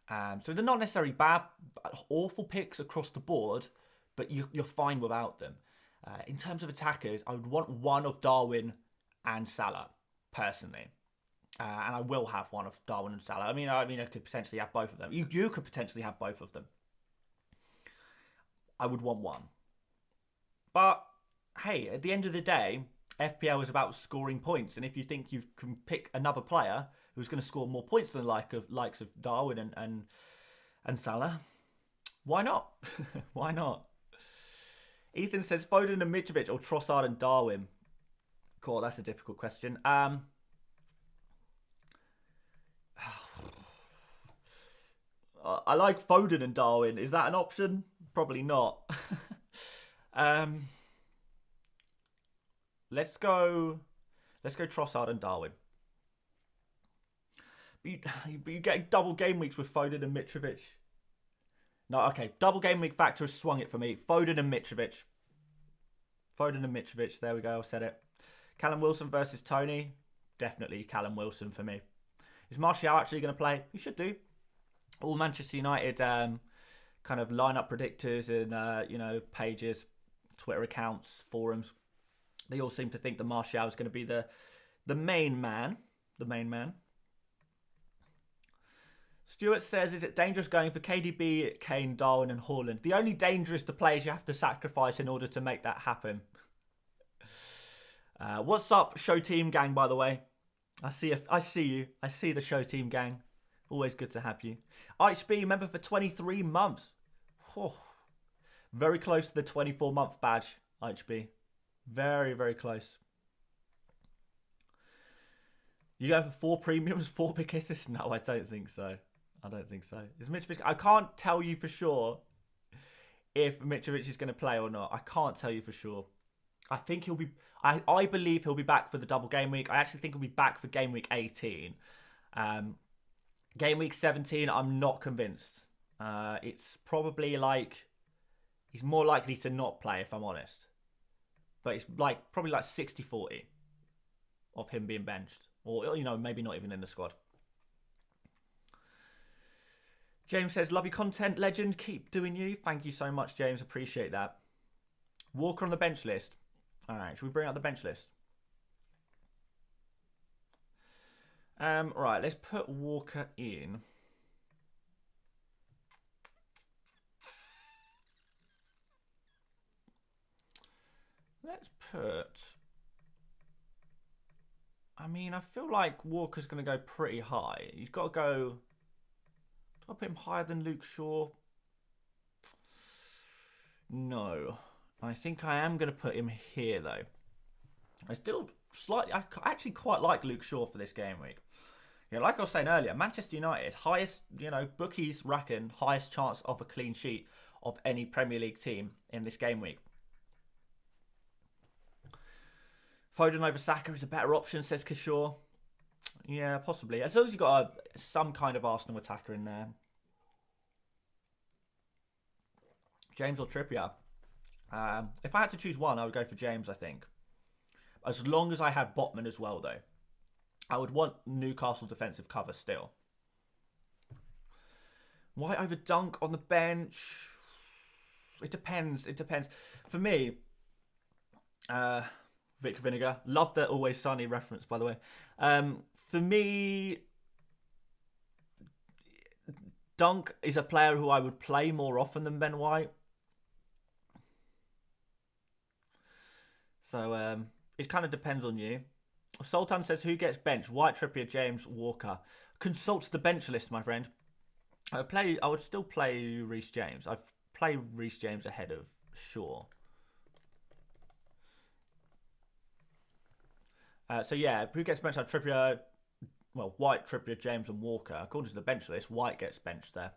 So they're not necessarily bad, awful picks across the board, but you're fine without them. In terms of attackers, I would want one of Darwin and Salah, personally. And I will have one of Darwin and Salah. I mean, I could potentially have both of them. You could potentially have both of them. I would want one. But, hey, at the end of the day, FPL is about scoring points. And if you think you can pick another player who's going to score more points than the likes of Darwin and Salah, why not? Why not? Ethan says Foden and Mitrovic or Trossard and Darwin. Cool, that's a difficult question. I like Foden and Darwin. Is that an option? Probably not. Let's go Trossard and Darwin. But you get double game weeks with Foden and Mitrovic. No, okay. Double game week factor has swung it for me. Foden and Mitrovic. There we go. I've said it. Callum Wilson versus Tony. Definitely Callum Wilson for me. Is Martial actually going to play? He should do. All Manchester United kind of lineup predictors and pages, Twitter accounts, forums. They all seem to think that Martial is going to be the main man. The main man. Stuart says, is it dangerous going for KDB, Kane, Darwin and Haaland? The only danger is the players you have to sacrifice in order to make that happen. What's up, show team gang, by the way? I see you. I see the show team gang. Always good to have you. IHB member for 23 months. Oh, very close to the 24-month badge, IHB. Very, very close. You go for 4 premiums, 4 big hitters? No, I don't think so. Is Mitrovic... I can't tell you for sure if Mitrovic is going to play or not. I can't tell you for sure. I think he'll be. I believe he'll be back for the double game week. I actually think he'll be back for game week 18. Game week 17, I'm not convinced. It's probably like he's more likely to not play, if I'm honest. But it's like probably like 60-40 of him being benched, or maybe not even in the squad. James says, "Love your content, legend. Keep doing you." Thank you so much, James. Appreciate that. Walker on the bench list. All right, should we bring out the bench list? Right, let's put Walker in. Let's put... I mean, I feel like Walker's going to go pretty high. He's got to go... Do I put him higher than Luke Shaw? No. I think I am going to put him here, though. I still slightly... I actually quite like Luke Shaw for this game week. Yeah, like I was saying earlier, Manchester United, highest, bookies reckon highest chance of a clean sheet of any Premier League team in this game week. Foden over Saka is a better option, says Kishaw. Yeah, possibly. As long as you've got some kind of Arsenal attacker in there. James or Trippier? If I had to choose one, I would go for James, I think. As long as I had Botman as well, though. I would want Newcastle defensive cover still. White over Dunk on the bench? It depends. It depends. For me, Vic Vinegar. Love the Always Sunny reference, by the way. For me, Dunk is a player who I would play more often than Ben White. So it kind of depends on you. Sultan says, who gets benched? White, Trippier, James, Walker. Consult the bench list, my friend. I would still play Reece James. I'd play Reece James ahead of Shaw. So yeah, who gets benched? Trippier, well, White, Trippier, James, and Walker. According to the bench list, White gets benched there.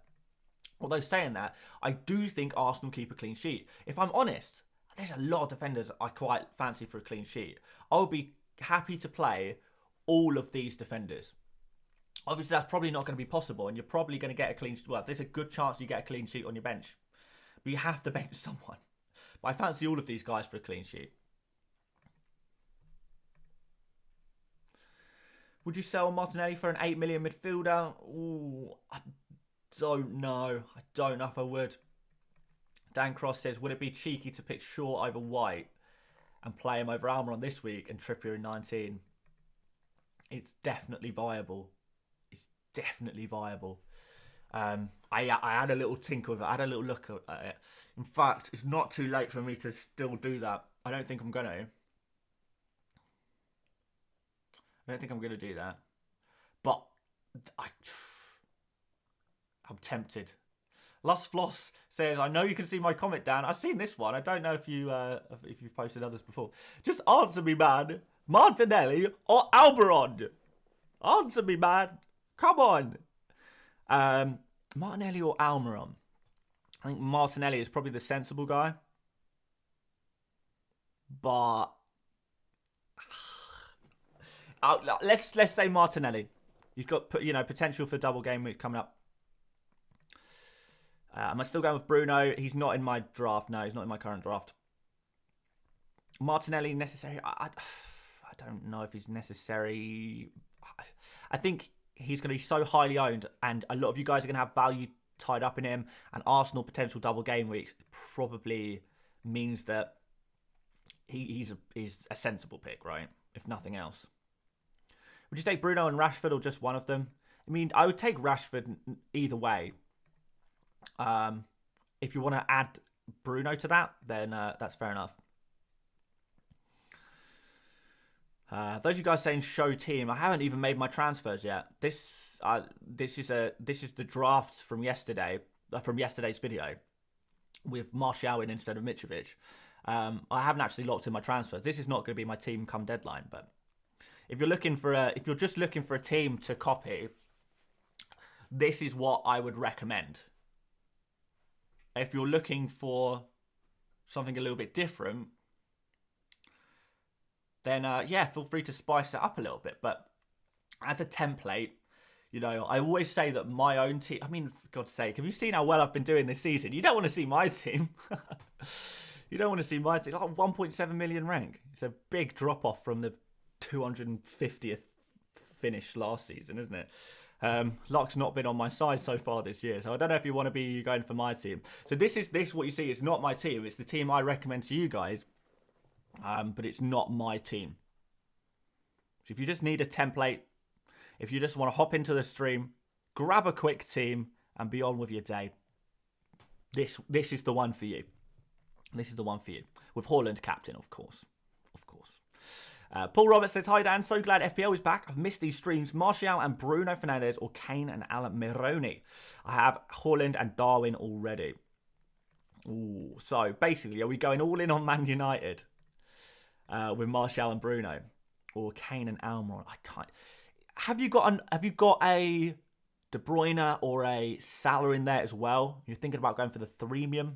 Although saying that, I do think Arsenal keep a clean sheet. If I'm honest, there's a lot of defenders I quite fancy for a clean sheet. I'll be happy to play all of these defenders. Obviously, that's probably not going to be possible, and you're probably going to get a clean sheet. Well, there's a good chance you get a clean sheet on your bench. But you have to bench someone. But I fancy all of these guys for a clean sheet. Would you sell Martinelli for an 8 million midfielder? Ooh, I don't know. I don't know if I would. Dan Cross says, would it be cheeky to pick Shaw over White and play him over Almiron this week and Trippier in 19? It's definitely viable. It's definitely viable. I had a little tinker with it. I had a little look at it. In fact, it's not too late for me to still do that. I don't think I'm going to. I don't think I'm going to do that. But I'm tempted. Lust Floss says, I know you can see my comment, Dan. I've seen this one. I don't know if you've posted others before. Just answer me, man. Martinelli or Almiron? Answer me, man. Come on. Martinelli or Almiron? I think Martinelli is probably the sensible guy. But let's say Martinelli. He's got potential for double game week coming up. Am I still going with Bruno? He's not in my draft. No, he's not in my current draft. Martinelli necessary? I don't know if he's necessary. I think he's going to be so highly owned, and a lot of you guys are going to have value tied up in him. And Arsenal potential double game weeks probably means that he's a sensible pick, right? If nothing else. Would you take Bruno and Rashford or just one of them? I mean, I would take Rashford either way. If you want to add Bruno to that, then that's fair enough. Those of you guys saying show team, I haven't even made my transfers yet. This is the drafts from yesterday, from yesterday's video, with Martial in instead of Mitrovic. I haven't actually locked in my transfers. This is not going to be my team come deadline, but if you're just looking for a team to copy, this is what I would recommend. if you're looking for something a little bit different, then yeah, feel free to spice it up a little bit. But as a template, you know, I always say that my own team, I mean, for God's sake, have you seen how well I've been doing this season? You don't want to see my team. You don't want to see my team. Like 1.7 million rank. It's a big drop off from the 250th finish last season, isn't it? Luck's not been on my side so far this year, so I don't know if you want to be going for my team. So this what you see. It's not my team. It's the team I recommend to you guys, but it's not my team. So if you just need a template, if you just want to hop into the stream, grab a quick team and be on with your day, this is the one for you. This is the one for you. With Haaland captain, of course. Of course. Paul Roberts says, hi Dan, so glad FPL is back. I've missed these streams. Martial and Bruno Fernandes or Kane and Alan Mironi. I have Haaland and Darwin already. Ooh, so basically, are we going all in on Man United with Martial and Bruno? Or Kane and Almiron? I can't. Have you got a De Bruyne or a Salah in there as well? You're thinking about going for the threemium?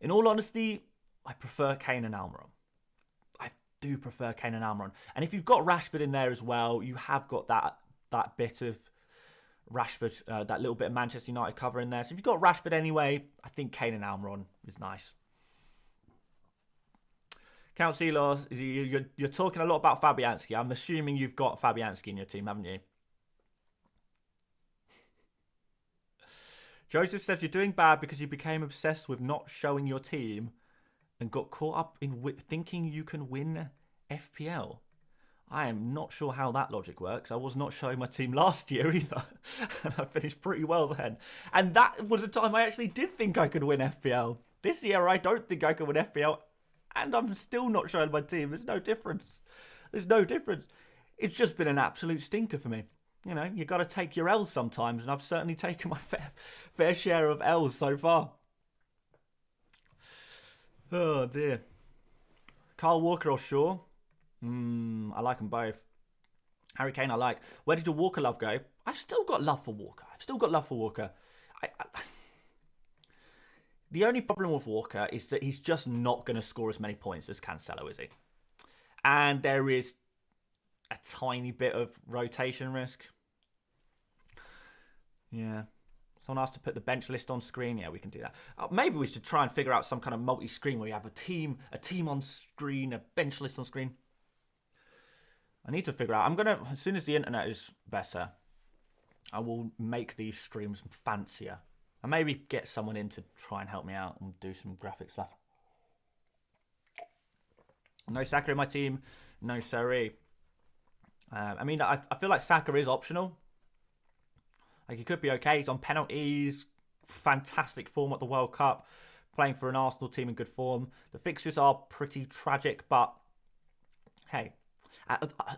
In all honesty, I prefer Kane and Almiron. I do prefer Kane and Almiron. And if you've got Rashford in there as well, you have got that bit of Rashford, that little bit of Manchester United cover in there. So if you've got Rashford anyway, I think Kane and Almiron is nice. Count Seelos, you're talking a lot about Fabianski. I'm assuming you've got Fabianski in your team, haven't you? Joseph says you're doing bad because you became obsessed with not showing your team and got caught up in thinking you can win FPL. I am not sure how that logic works. I was not showing my team last year either. And I finished pretty well then. And that was a time I actually did think I could win FPL. This year I don't think I can win FPL. And I'm still not showing my team. There's no difference. There's no difference. It's just been an absolute stinker for me. You know, you got to take your L's sometimes, and I've certainly taken my fair share of L's so far. Oh, dear. Kyle Walker or Shaw? I like them both. Harry Kane I like. Where did your Walker love go? I've still got love for Walker. The only problem with Walker is that he's just not going to score as many points as Cancelo, is he? And there is a tiny bit of rotation risk. Yeah. Someone asked to put the bench list on screen. Yeah, we can do that. Maybe we should try and figure out some kind of multi-screen where you have a team on screen, a bench list on screen. I need to figure out. As soon as the internet is better, I will make these streams fancier. And maybe get someone in to try and help me out and do some graphic stuff. No Saka in my team. No Sari. I mean, I feel like Saka is optional. Like, he could be okay. He's on penalties. Fantastic form at the World Cup. Playing for an Arsenal team in good form. The fixtures are pretty tragic, but hey.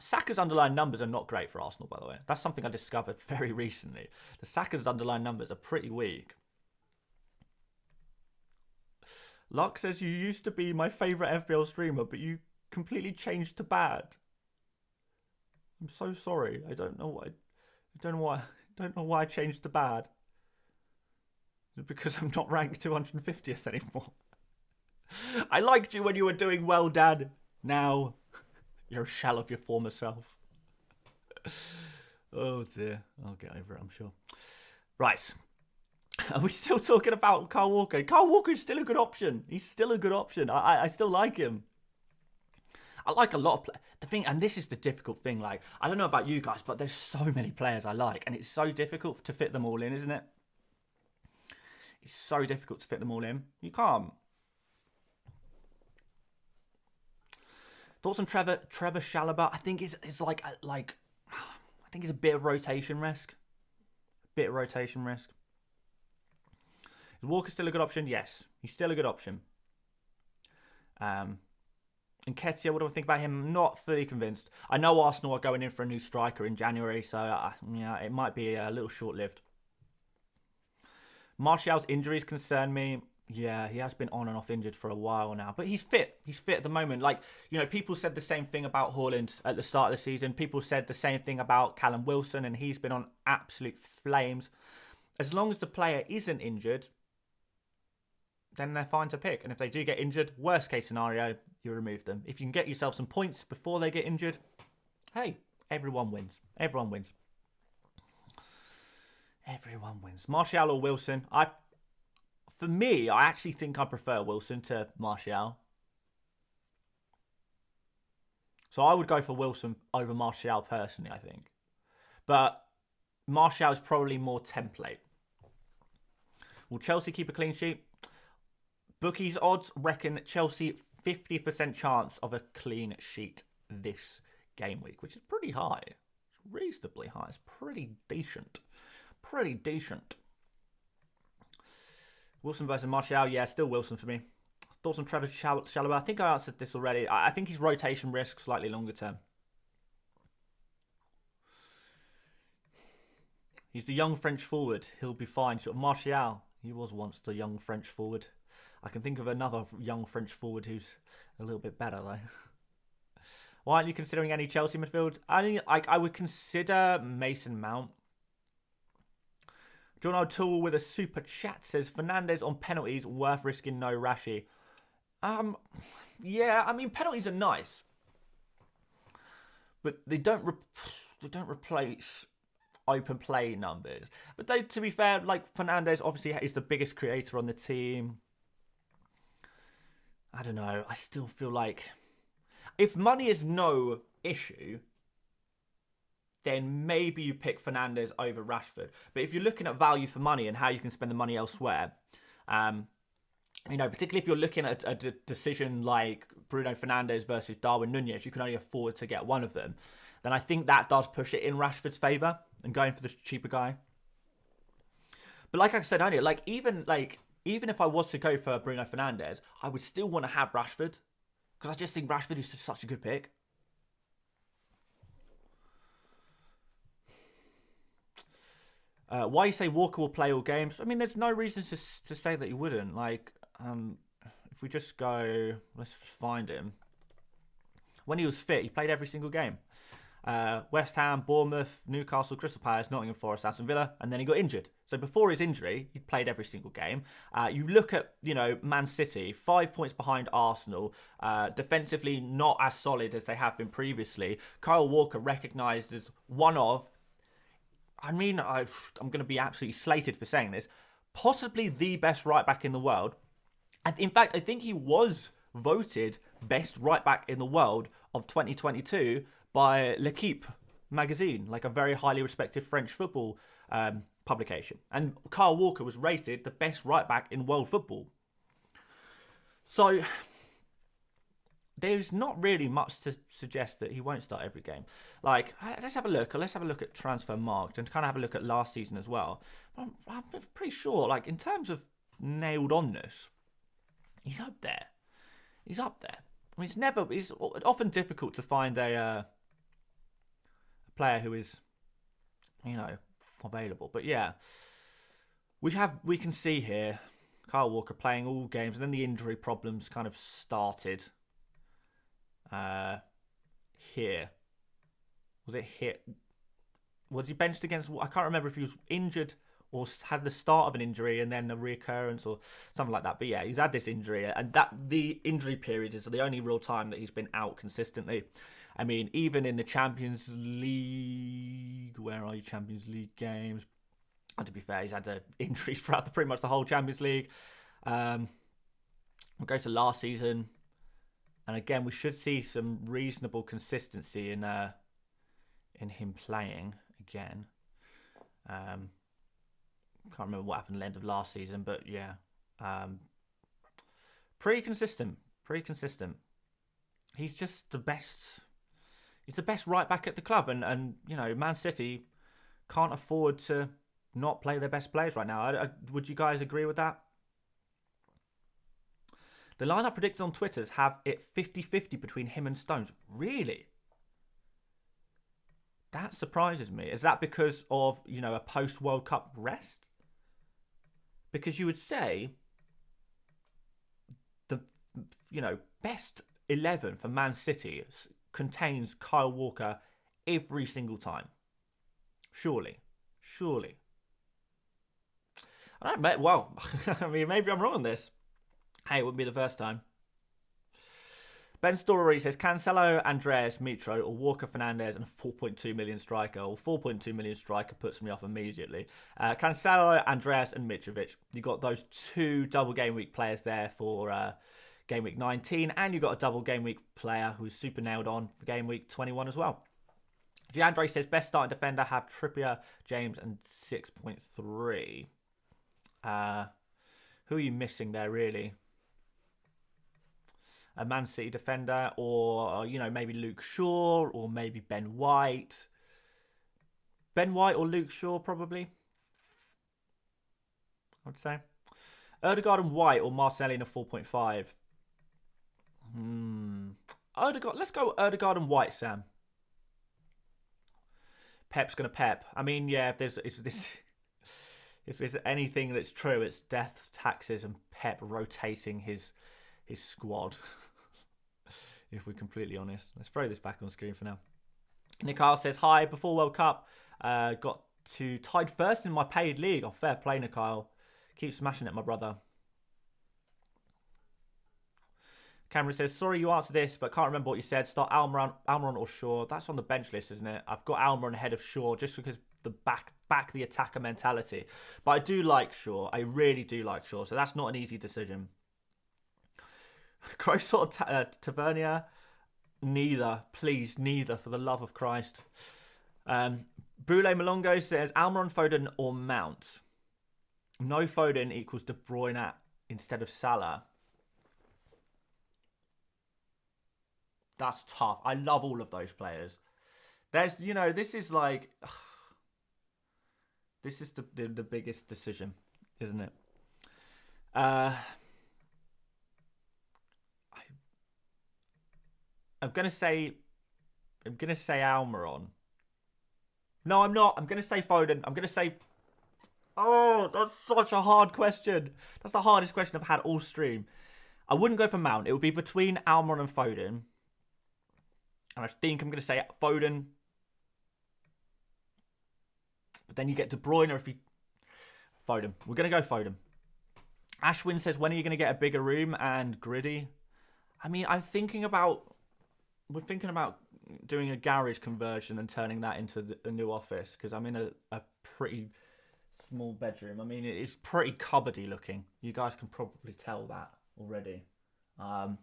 Saka's underlying numbers are not great for Arsenal, by the way. That's something I discovered very recently. The Saka's underlying numbers are pretty weak. Luck says, you used to be my favourite FPL streamer, but you completely changed to bad. I'm so sorry. I don't know why I changed to bad. Is it because I'm not ranked 250th anymore? I liked you when you were doing well, Dad. Now you're a shell of your former self. Oh dear. I'll get over it, I'm sure. Right. Are we still talking about Kyle Walker? Kyle Walker is still a good option. He's still a good option. I still like him. I like a lot of the thing, and this is the difficult thing. Like, I don't know about you guys, but there's so many players I like, and it's so difficult to fit them all in, isn't it? It's so difficult to fit them all in. You can't. Thoughts on Trevor Chalobah? I think it's like I think it's a bit of rotation risk. Is Walker still a good option? Yes, he's still a good option. And Ketia, what do I think about him? Not fully convinced. I know Arsenal are going in for a new striker in January, so yeah, it might be a little short-lived. Martial's injuries concern me. Yeah, he has been on and off injured for a while now, but he's fit. He's fit at the moment. Like, you know, people said the same thing about Haaland at the start of the season. People said the same thing about Callum Wilson, and he's been on absolute flames. As long as the player isn't injured, then they're fine to pick. And if they do get injured, worst case scenario, you remove them. If you can get yourself some points before they get injured, hey, everyone wins. Everyone wins. Everyone wins. Martial or Wilson? For me, I actually think I prefer Wilson to Martial. So I would go for Wilson over Martial personally, I think. But Martial is probably more template. Will Chelsea keep a clean sheet? Bookies odds reckon Chelsea 50% chance of a clean sheet this game week, which is pretty high. It's reasonably high. It's pretty decent. Pretty decent. Wilson versus Martial. Yeah, still Wilson for me. Thoughts on Trevor Chalobah? I think I answered this already. I think his rotation risk slightly longer term. He's the young French forward. He'll be fine. Sort of Martial. He was once the young French forward. I can think of another young French forward who's a little bit better though. Why aren't you considering any Chelsea midfield? I would consider Mason Mount. John O'Toole with a super chat says Fernandes on penalties worth risking no Rashi. Yeah, I mean penalties are nice, but they don't replace open play numbers. But they, to be fair, like Fernandes obviously is the biggest creator on the team. I don't know. I still feel like if money is no issue, then maybe you pick Fernandes over Rashford. But if you're looking at value for money and how you can spend the money elsewhere, particularly if you're looking at a decision like Bruno Fernandes versus Darwin Núñez, you can only afford to get one of them, then I think that does push it in Rashford's favour and going for the cheaper guy. But like I said earlier, even if I was to go for Bruno Fernandes, I would still want to have Rashford because I just think Rashford is such a good pick. Why you say Walker will play all games? I mean, there's no reason to say that he wouldn't. If we just go, let's find him. When he was fit, he played every single game. West Ham, Bournemouth, Newcastle, Crystal Palace, Nottingham Forest, Aston Villa, and then he got injured. So before his injury, he'd played every single game. You look at, Man City, 5 points behind Arsenal, defensively not as solid as they have been previously. Kyle Walker recognised as one of, I'm going to be absolutely slated for saying this, possibly the best right back in the world. And in fact, I think he was voted best right back in the world of 2022 by L'Equipe magazine, like a very highly respected French football publication. And Kyle Walker was rated the best right back in world football. So there's not really much to suggest that he won't start every game. Let's have a look. Let's have a look at Transfermarkt and kind of have a look at last season as well. I'm pretty sure, in terms of nailed onness, he's up there. He's up there. I mean, it's often difficult to find a player who is, available. But yeah, we can see here Kyle Walker playing all games, and then the injury problems kind of started. Here. Was it hit? Was he benched against? I can't remember if he was injured or had the start of an injury and then a reoccurrence or something like that. But yeah, he's had this injury, and the injury period is the only real time that he's been out consistently. I mean, even in the Champions League, where are you? Champions League games. And to be fair, he's had injuries throughout pretty much the whole Champions League. We'll go to last season. And again, we should see some reasonable consistency in him playing again. Can't remember what happened at the end of last season, but yeah, pretty consistent. He's just the best. He's the best right back at the club, and Man City can't afford to not play their best players right now. Would you guys agree with that? The lineup predicted on Twitter's have it 50-50 between him and Stones. Really? That surprises me. Is that because of, a post-World Cup rest? Because you would say the, best 11 for Man City contains Kyle Walker every single time. Surely. I don't know. Well, I mean, maybe I'm wrong on this. Hey, it wouldn't be the first time. Ben Story says Cancelo, Andreas, Mitro, or Walker Fernandez and a 4.2 million striker. Or 4.2 million striker puts me off immediately. Cancelo, Andreas, and Mitrovic. You got those 2 double game week players there for game week 19, and you got a double game week player who's super nailed on for game week 21 as well. Giandre says best starting defender have Trippier, James, and 6.3. Who are you missing there, really? A Man City defender, or, you know, maybe Luke Shaw, or maybe Ben White. Ben White or Luke Shaw, probably, I would say. Odegaard and White, or Martinelli in a 4.5. Odegaard, let's go Odegaard and White, Sam. Pep's going to Pep. I mean, yeah, if there's anything that's true, it's death, taxes, and Pep rotating his squad. If we're completely honest. Let's throw this back on screen for now. Nikal says, hi, before World Cup, got to tied first in my paid league. Oh, fair play, Nikal. Keep smashing it, my brother. Cameron says, sorry you answered this, but can't remember what you said. Start Almiron or Shaw. That's on the bench list, isn't it? I've got Almiron ahead of Shaw just because the back the attacker mentality. But I do like Shaw. I really do like Shaw. So that's not an easy decision. Gross or Tavernier? Neither. Please, neither, for the love of Christ. Brule Malongo says, Almiron, Foden, or Mount? No Foden equals De Bruyne instead of Salah. That's tough. I love all of those players. There's, you know, this is like... This is the biggest decision, isn't it? I'm gonna say Almiron. No, I'm not. I'm gonna say Foden. I'm gonna say. Oh, that's such a hard question. That's the hardest question I've had all stream. I wouldn't go for Mount. It would be between Almiron and Foden. And I think I'm gonna say Foden. But then you get De Bruyne if you... Foden. We're going to go Foden. Ashwin says, when are you going to get a bigger room and gritty? I mean, we're thinking about doing a garage conversion and turning that into a new office because I'm in a pretty small bedroom. I mean, it's pretty cupboardy looking. You guys can probably tell that already. I'm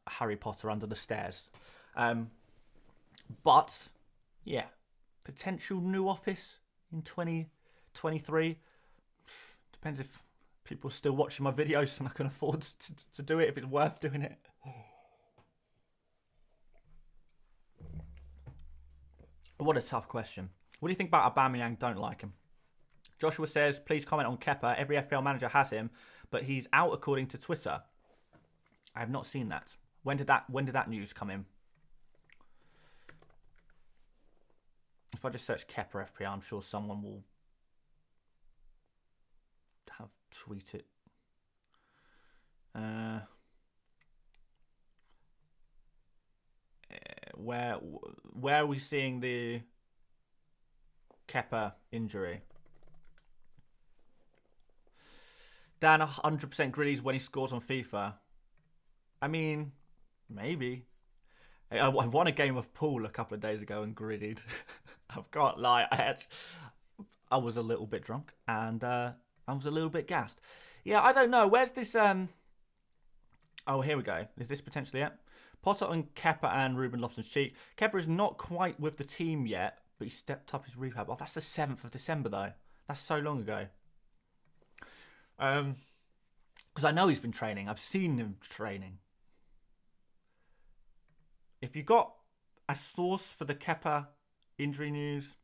Harry Potter under the stairs. But... yeah, potential new office in 2023. Depends if people are still watching my videos and I can afford to do it, if it's worth doing it. What a tough question. What do you think about Aubameyang? Don't like him. Joshua says, please comment on Kepa. Every FPL manager has him, but he's out according to Twitter. I have not seen that. When did that news come in? If I just search Kepa FPL, I'm sure someone will have tweeted. Where are we seeing the Kepa injury? Dan 100% gritties when he scores on FIFA. I mean, maybe. I won a game of pool a couple of days ago and gritted. I can't lie. I was a little bit drunk and I was a little bit gassed. Yeah, I don't know. Where's this? Oh, here we go. Is this potentially it? Potter on Kepa and Ruben Loftus-Cheek. Kepa is not quite with the team yet, but he stepped up his rehab. Oh, that's the 7th of December though. That's so long ago. Because I know he's been training. I've seen him training. If you got a source for the Kepa injury news,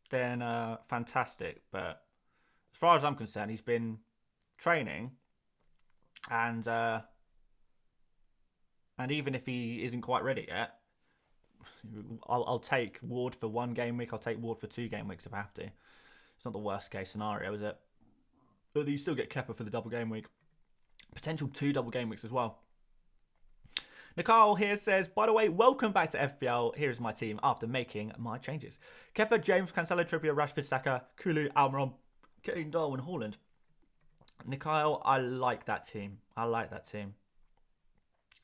then fantastic. But as far as I'm concerned, he's been training, and even if he isn't quite ready yet, I'll take Ward for 1 game week. I'll take Ward for 2 game weeks if I have to. It's not the worst case scenario, is it? But you still get Kepa for the double game week. Potential 2 double game weeks as well. Nicole here says, by the way, welcome back to FPL. Here is my team after making my changes. Kepa, James, Cancelo, Trippier, Rashford, Saka, Kulu, Almiron, Kane, Darwin, Haaland. Mikhail, I like that team.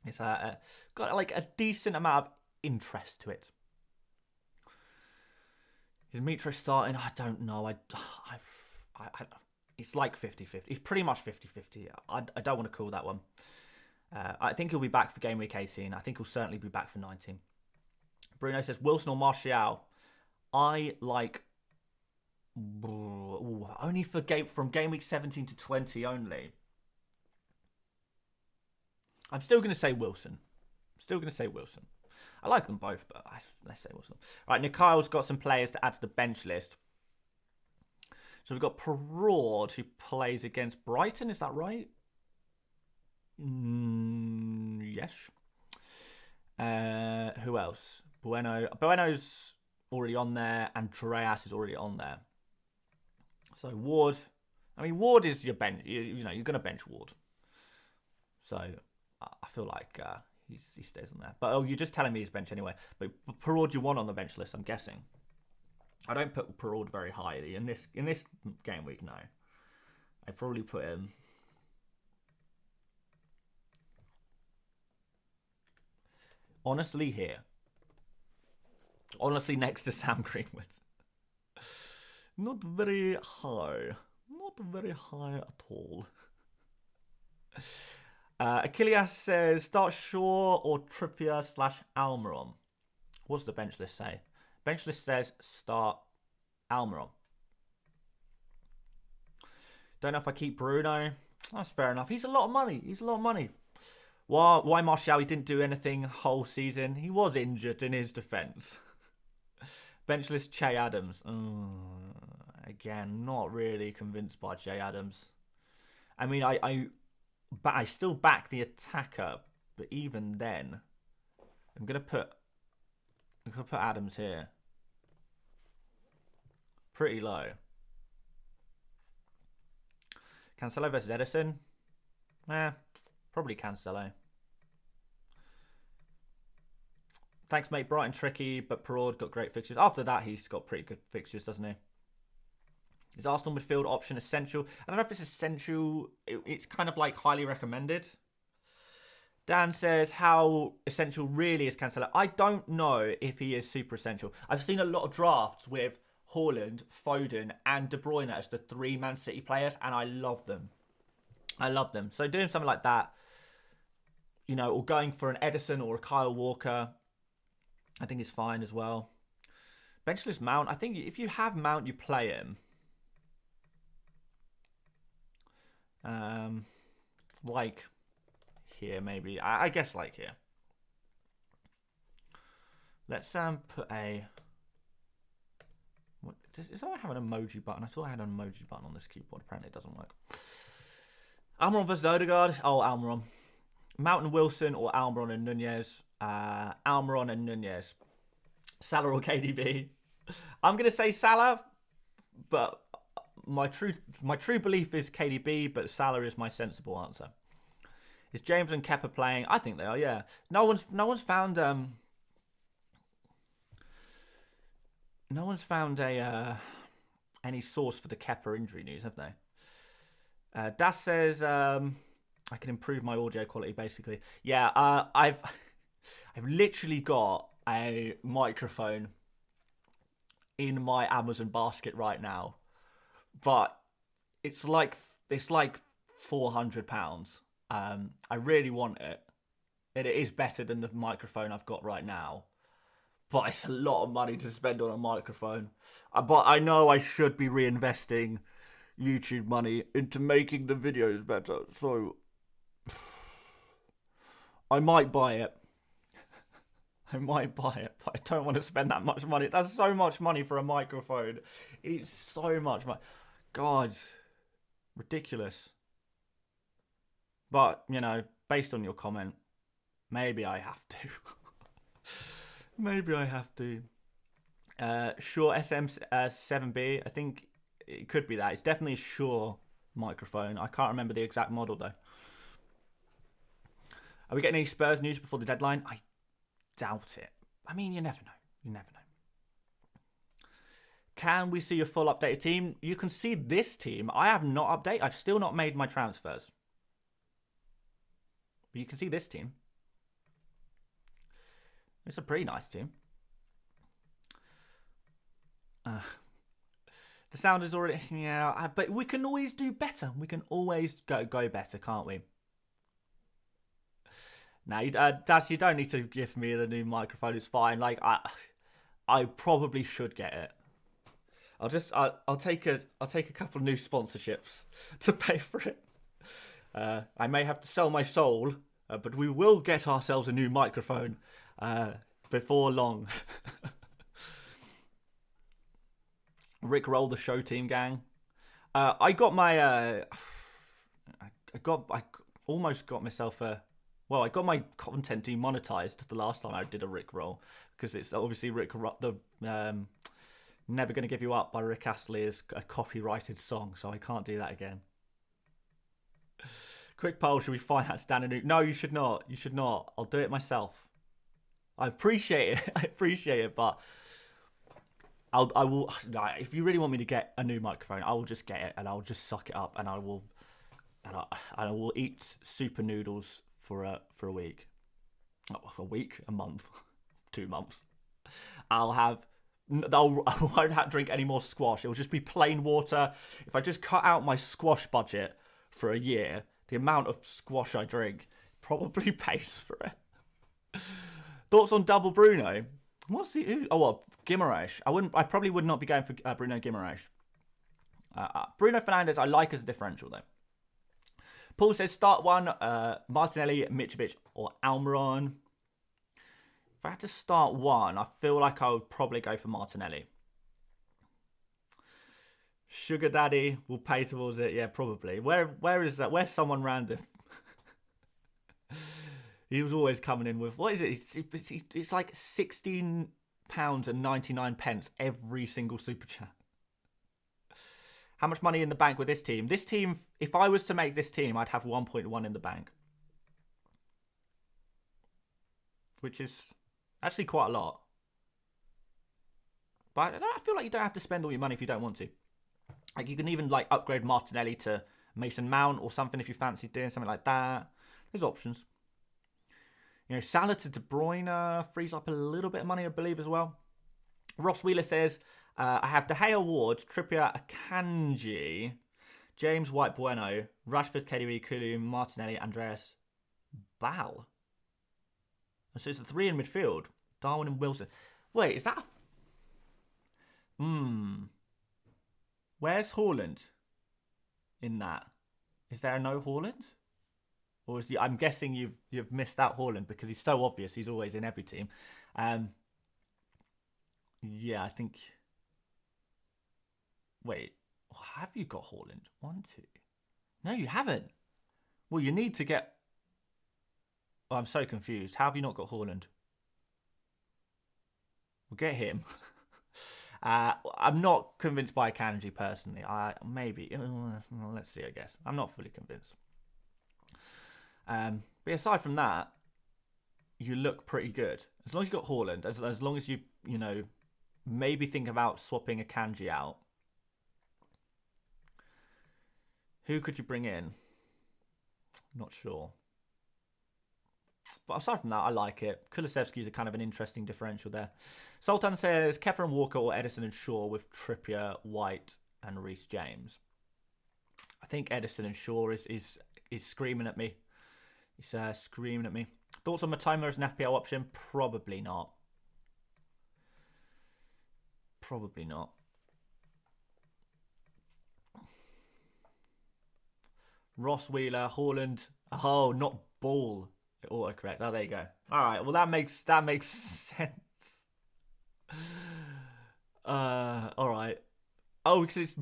It's got like a decent amount of interest to it. Is Mitro starting? I don't know. It's like 50-50. It's pretty much 50-50. I don't want to call that one. I think he'll be back for game week 18. I think he'll certainly be back for 19. Bruno says Wilson or Martial. I like only for from game week 17 to 20 only. I'm still going to say Wilson. I like them both, but let's say Wilson. Right, Nikhail's got some players to add to the bench list. So we've got Perraud, who plays against Brighton. Is that right? Yes. Who else? Bueno's already on there. Andreas is already on there. So Ward. I mean, Ward is your bench. You're going to bench Ward. So I feel like he stays on there. But you're just telling me he's bench anyway. But Perraud you want on the bench list, I'm guessing. I don't put Perraud very highly in this game week. No, I probably put him. Honestly, next to Sam Greenwood. Not very high at all. Achilles says start Shaw or Trippier / Almiron. What's the bench list say? Bench list says start Almiron. Don't know if I keep Bruno. That's fair enough. He's a lot of money. Why Martial? He didn't do anything whole season. He was injured in his defence. Bench list Che Adams. Again, not really convinced by Che Adams. I mean, I still back the attacker, but even then, I'm gonna put Adams here. Pretty low. Cancelo versus Edison. Probably Cancelo. Thanks, mate. Brighton tricky, but Perraud got great fixtures. After that, he's got pretty good fixtures, doesn't he? Is Arsenal midfield option essential? I don't know if it's essential. It's kind of like highly recommended. Dan says, how essential really is Cancelo? I don't know if he is super essential. I've seen a lot of drafts with Haaland, Foden, and De Bruyne as the 3 Man City players, and I love them. So doing something like that, or going for an Edison or a Kyle Walker, I think is fine as well. Benchless Mount, I think if you have Mount, you play him. Like here, maybe. I guess like here. Let's put a... Is that I have an emoji button? I thought I had an emoji button on this keyboard. Apparently it doesn't work. Almiron versus Odegaard. Oh, Almiron. Mount and Wilson or Almiron and Nunez. Almiron and Nunez. Salah or KDB. I'm going to say Salah, but my true belief is KDB, but Salah is my sensible answer. Is James and Kepa playing? I think they are, yeah. No one's found any source for the Kepa injury news, have they? Das says I can improve my audio quality basically. Yeah, I've literally got a microphone in my Amazon basket right now, but it's like £400. I really want it. It is better than the microphone I've got right now, but it's a lot of money to spend on a microphone. But I know I should be reinvesting YouTube money into making the videos better, so I might buy it. But I don't want to spend that much money. That's so much money for a microphone. It's so much money. God, ridiculous. But, based on your comment, maybe I have to. Shure SM7B, I think it could be that. It's definitely a Shure microphone. I can't remember the exact model, though. Are we getting any Spurs news before the deadline? I doubt it. I mean, you never know. can we see a full updated team? You can see this team. I have not updated. I've still not made my transfers. But you can see this team. It's a pretty nice team. The sound is already... Yeah, but we can always do better. We can always go better, can't we? Now, Dash, you don't need to give me the new microphone. It's fine. Like, I probably should get it. I'll take a couple of new sponsorships to pay for it. I may have to sell my soul, but we will get ourselves a new microphone before long. Rick roll the show team, gang. I got my I almost got myself a... Well, I got my content demonetized the last time I did a Rick roll, because it's obviously Never Gonna Give You Up by Rick Astley is a copyrighted song, so I can't do that again. Quick poll, should we finance Dan and Nuke? No, you should not. You should not. I'll do it myself. I appreciate it. I appreciate it, but I will. If you really want me to get a new microphone, I will just get it and I'll just suck it up and I will eat super noodles for a week. A week, a month, 2 months. I won't have to drink any more squash. It will just be plain water. If I just cut out my squash budget for a year, the amount of squash I drink probably pays for it. Thoughts on double Bruno? What's the... Oh, well, Guimaraes. I probably would not be going for Bruno Guimaraes. Bruno Fernandes, I like as a differential, though. Paul says, start one, Martinelli, Mitrovic, or Almiron. If I had to start one, I feel like I would probably go for Martinelli. Sugar Daddy will pay towards it. Yeah, probably. Where is that? Where's someone random? He was always coming in with... What is it? It's like £16.99 every single super chat. How much money in the bank with this team? This team, if I was to make this team, I'd have 1.1 in the bank. Which is actually quite a lot. But I feel like you don't have to spend all your money if you don't want to. Like, you can even like upgrade Martinelli to Mason Mount or something if you fancy doing something like that. There's options. You know, Salah to De Bruyne frees up a little bit of money, I believe, as well. Ross Wheeler says, I have De Gea, Ward, Trippier, Akanji, James White Bueno, Rashford, KDB, Kulu, Martinelli, Andreas, Bal. So it's the 3 in midfield. Darwin and Wilson. Wait, is that Where's Haaland in that? Is there no Haaland? Or is I'm guessing you've missed out Haaland because he's so obvious. He's always in every team. Yeah, I think... Wait, have you got Haaland? 1, 2. No, you haven't. Well, you need to get... Oh, I'm so confused. How have you not got Haaland? We'll get him. I'm not convinced by Akanji personally. Maybe. Well, let's see, I guess. I'm not fully convinced. But aside from that, you look pretty good. As long as you got Haaland, as long as you know, maybe think about swapping Akanji out. Who could you bring in? Not sure. But aside from that, I like it. Kulusevski's a kind of an interesting differential there. Sultan says Kepa and Walker or Edison and Shaw with Trippier, White and Reece James. I think Edison and Shaw is screaming at me. He's screaming at me. Thoughts on Matoma as an FPL option? Probably not. Probably not. Ross Wheeler, Haaland. Oh, not Ball. Autocorrect. Oh, there you go. All right. Well, that makes sense. All right. Oh, because it's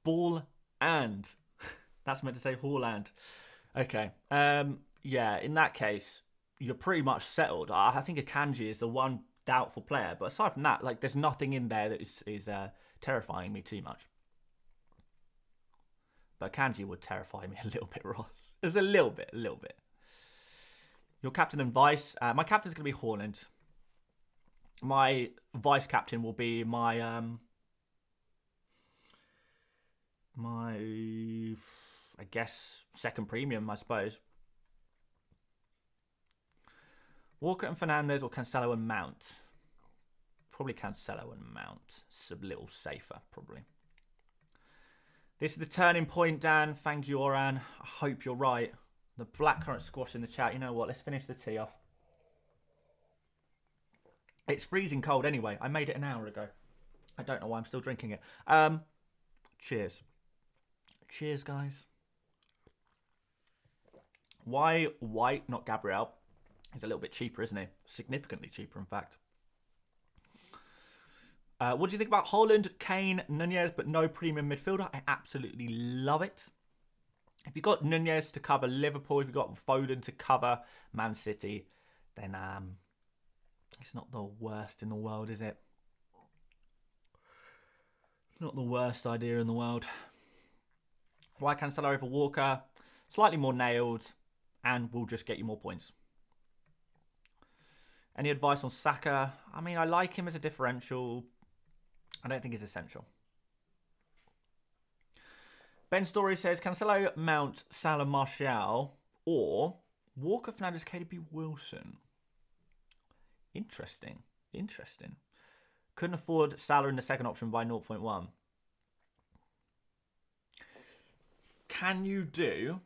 Ball and that's meant to say Haaland. Okay. Yeah. In that case, you're pretty much settled. I think Akanji is the one doubtful player, but aside from that, like, there's nothing in there that is terrifying me too much. But Akanji would terrify me a little bit, Ross. There's a little bit. Your captain and vice. My captain's going to be Haaland. My vice captain will be my I guess, second premium, I suppose. Walker and Fernandez or Cancelo and Mount? Probably Cancelo and Mount. It's a little safer, probably. This is the turning point, Dan. Thank you, Oran. I hope you're right. The blackcurrant squash in the chat. You know what? Let's finish the tea off. It's freezing cold anyway. I made it an hour ago. I don't know why I'm still drinking it. Cheers. Cheers, guys. Why White, not Gabriel? He's a little bit cheaper, isn't he? Significantly cheaper, in fact. What do you think about Holland, Kane, Nunez, but no premium midfielder? I absolutely love it. If you've got Nunez to cover Liverpool, if you've got Foden to cover Man City, then it's not the worst in the world, is it? Not the worst idea in the world. Why Cancelo over Walker? Slightly more nailed, and will just get you more points. Any advice on Saka? I mean, I like him as a differential. I don't think it's essential. Ben Story says, Cancelo, Mount, Salah, Martial, or Walker, Fernandes, KDB, Wilson. Interesting. Interesting. Couldn't afford Salah in the second option by 0.1. Can you do...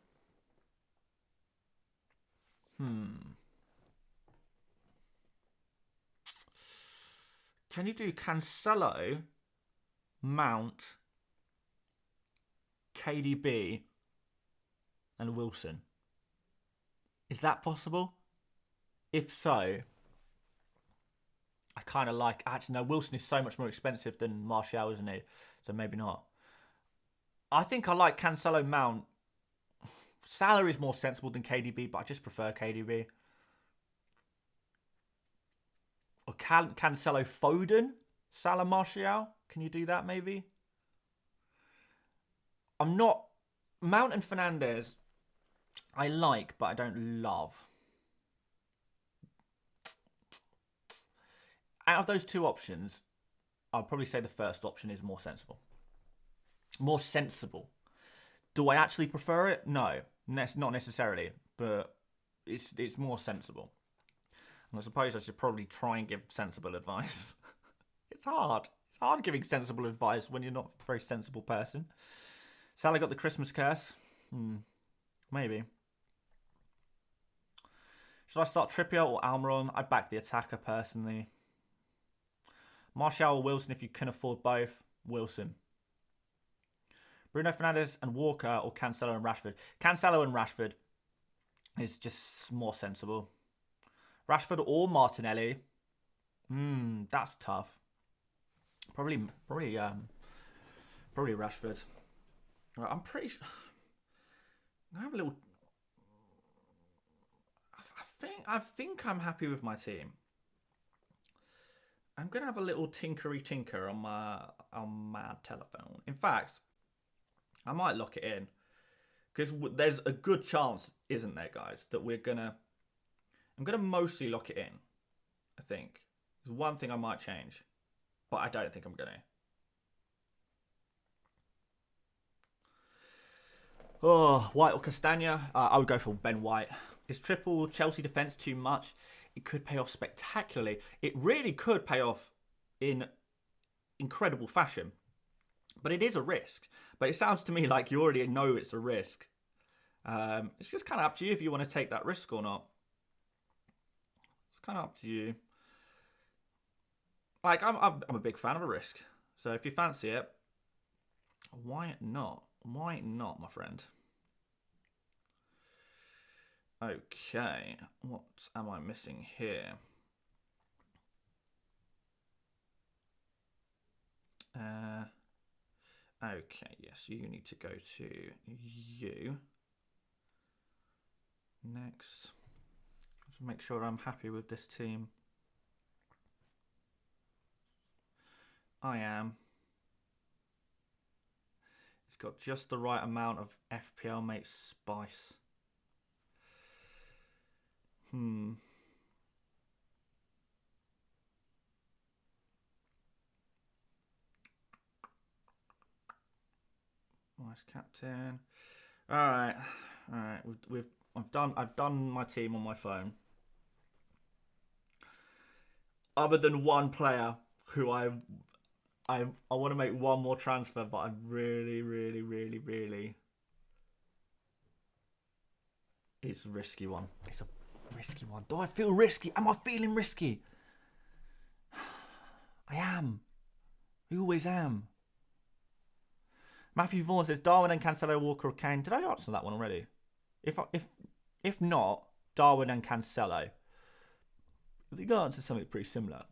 Can you do Cancelo, Mount, KDB, and Wilson? Is that possible? If so, I kind of like... Actually, no, Wilson is so much more expensive than Martial, isn't he? So maybe not. I think I like Cancelo, Mount. Salah is more sensible than KDB, but I just prefer KDB. Or Cancelo, Foden, Salah, Martial. Can you do that maybe? I'm not... Mount and Fernandes, I like, but I don't love. Out of those two options, I'll probably say the first option is more sensible. More sensible. Do I actually prefer it? No, not necessarily, but it's more sensible. And I suppose I should probably try and give sensible advice. It's hard. It's hard giving sensible advice when you're not a very sensible person. Salah got the Christmas curse? Maybe. Should I start Trippier or Almiron? I back the attacker personally. Martial or Wilson if you can afford both. Wilson. Bruno Fernandes and Walker or Cancelo and Rashford? Cancelo and Rashford is just more sensible. Rashford or Martinelli? That's tough. Probably Rashford. I'm pretty sure. I have a little. I think I'm happy with my team. I'm gonna have a little tinker on my telephone. In fact, I might lock it in because there's a good chance, isn't there, guys, that I'm gonna mostly lock it in. I think there's one thing I might change, but I don't think I'm gonna. Oh, White or Castagna? I would go for Ben White. Is triple Chelsea defence too much? It could pay off spectacularly. It really could pay off in incredible fashion. But it is a risk. But it sounds to me like you already know it's a risk. It's just kind of up to you if you want to take that risk or not. It's kind of up to you. Like, I'm a big fan of a risk. So if you fancy it, why not? Why not, my friend? Okay, what am I missing here? Okay, yes, you need to go to you. Next. Let's make sure I'm happy with this team. I am. It's got just the right amount of FPL Mate spice. Vice captain. All right. I've done my team on my phone. Other than one player who I want to make one more transfer, but I really. It's a risky one. It's a risky one. Do I feel risky? Am I feeling risky? I am. I always am. Matthew Vaughan says Darwin and Cancelo, Walker, or Kane. Did I answer that one already? If not, Darwin and Cancelo. I think I answered something pretty similar.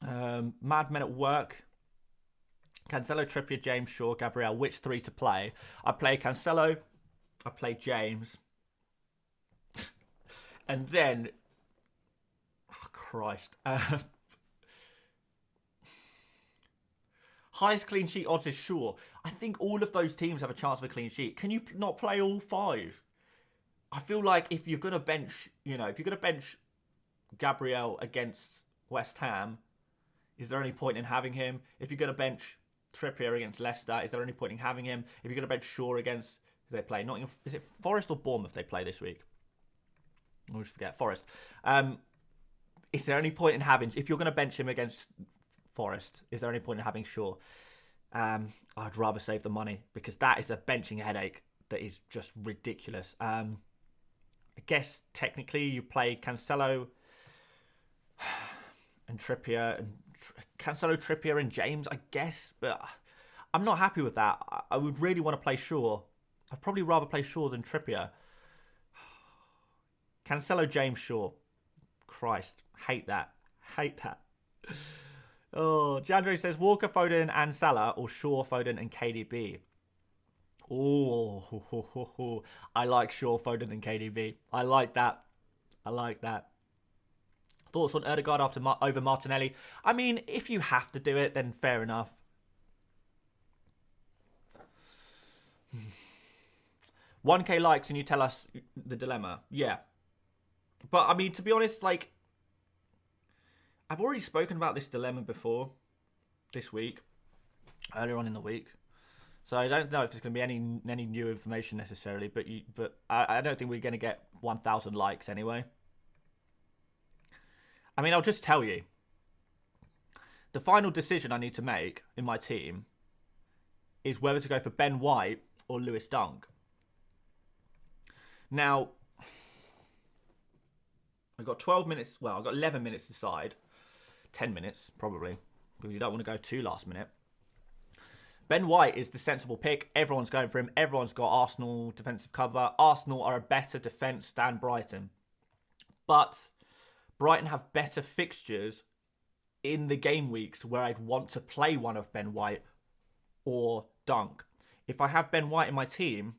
Mad Men at Work. Cancelo, Trippier, James, Shaw, Gabriel. Which three to play? I play Cancelo. I play James. And then... Oh, Christ. Highest clean sheet odds is Shaw. I think all of those teams have a chance of a clean sheet. Can you not play all five? I feel like if you're going to bench, Gabriel against West Ham, is there any point in having him? If you're going to bench Trippier against Leicester, is there any point in having him? If you're going to bench Shaw against, they play Nottingham, is it Forest or Bournemouth they play this week? I always forget, Forest. Is there any point in having, if you're going to bench him against Forest, is there any point in having Shaw? I'd rather save the money because that is a benching headache that is just ridiculous. I guess technically you play Cancelo and Trippier and Cancelo, Trippier and James, I guess, but I'm not happy with that. I would really want to play Shaw. I'd probably rather play Shaw than Trippier. Cancelo, James, Shaw. Christ, hate that. Oh, Jandre says Walker, Foden and Salah or Shaw, Foden and KDB. Oh, I like Shaw, Foden and KDB. I like that. Thoughts on Ødegaard over Martinelli? I mean, if you have to do it, then fair enough. 1K likes and you tell us the dilemma. Yeah. But, I mean, to be honest, like, I've already spoken about this dilemma before this week, earlier on in the week. So I don't know if there's going to be any new information necessarily, but I don't think we're going to get 1,000 likes anyway. I mean, I'll just tell you. The final decision I need to make in my team is whether to go for Ben White or Lewis Dunk. Now, I've got 12 minutes. Well, I've got 11 minutes to decide. 10 minutes, probably, because you don't want to go too last minute. Ben White is the sensible pick. Everyone's going for him. Everyone's got Arsenal defensive cover. Arsenal are a better defence than Brighton. But Brighton have better fixtures in the game weeks where I'd want to play one of Ben White or Dunk. If I have Ben White in my team,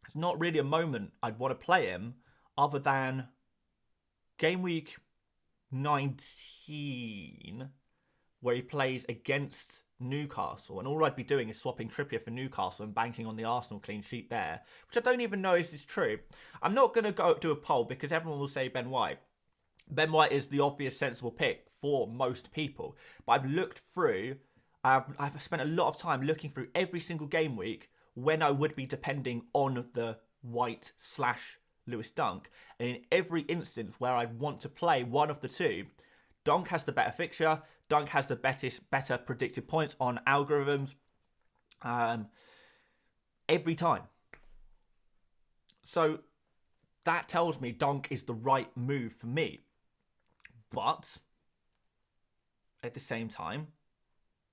it's not really a moment I'd want to play him other than game week 19 where he plays against Newcastle, and all I'd be doing is swapping Trippier for Newcastle and banking on the Arsenal clean sheet there, which I don't even know if it's true. I'm not going to go do a poll because everyone will say Ben White. Ben White is the obvious sensible pick for most people, but I've looked through, I've spent a lot of time looking through every single game week when I would be depending on the White / Lewis Dunk, and in every instance where I'd want to play one of the two, Dunk has the better fixture, Dunk has the better predicted points on algorithms every time. So that tells me Dunk is the right move for me. But at the same time,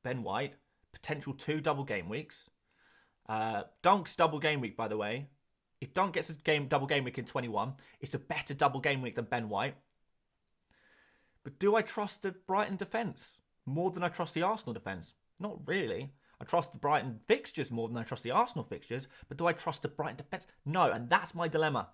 Ben White, potential 2 double game weeks. Dunk's double game week, by the way. If Dunk gets a double game week in 21, it's a better double game week than Ben White. But do I trust the Brighton defence more than I trust the Arsenal defence? Not really. I trust the Brighton fixtures more than I trust the Arsenal fixtures. But do I trust the Brighton defence? No, and that's my dilemma.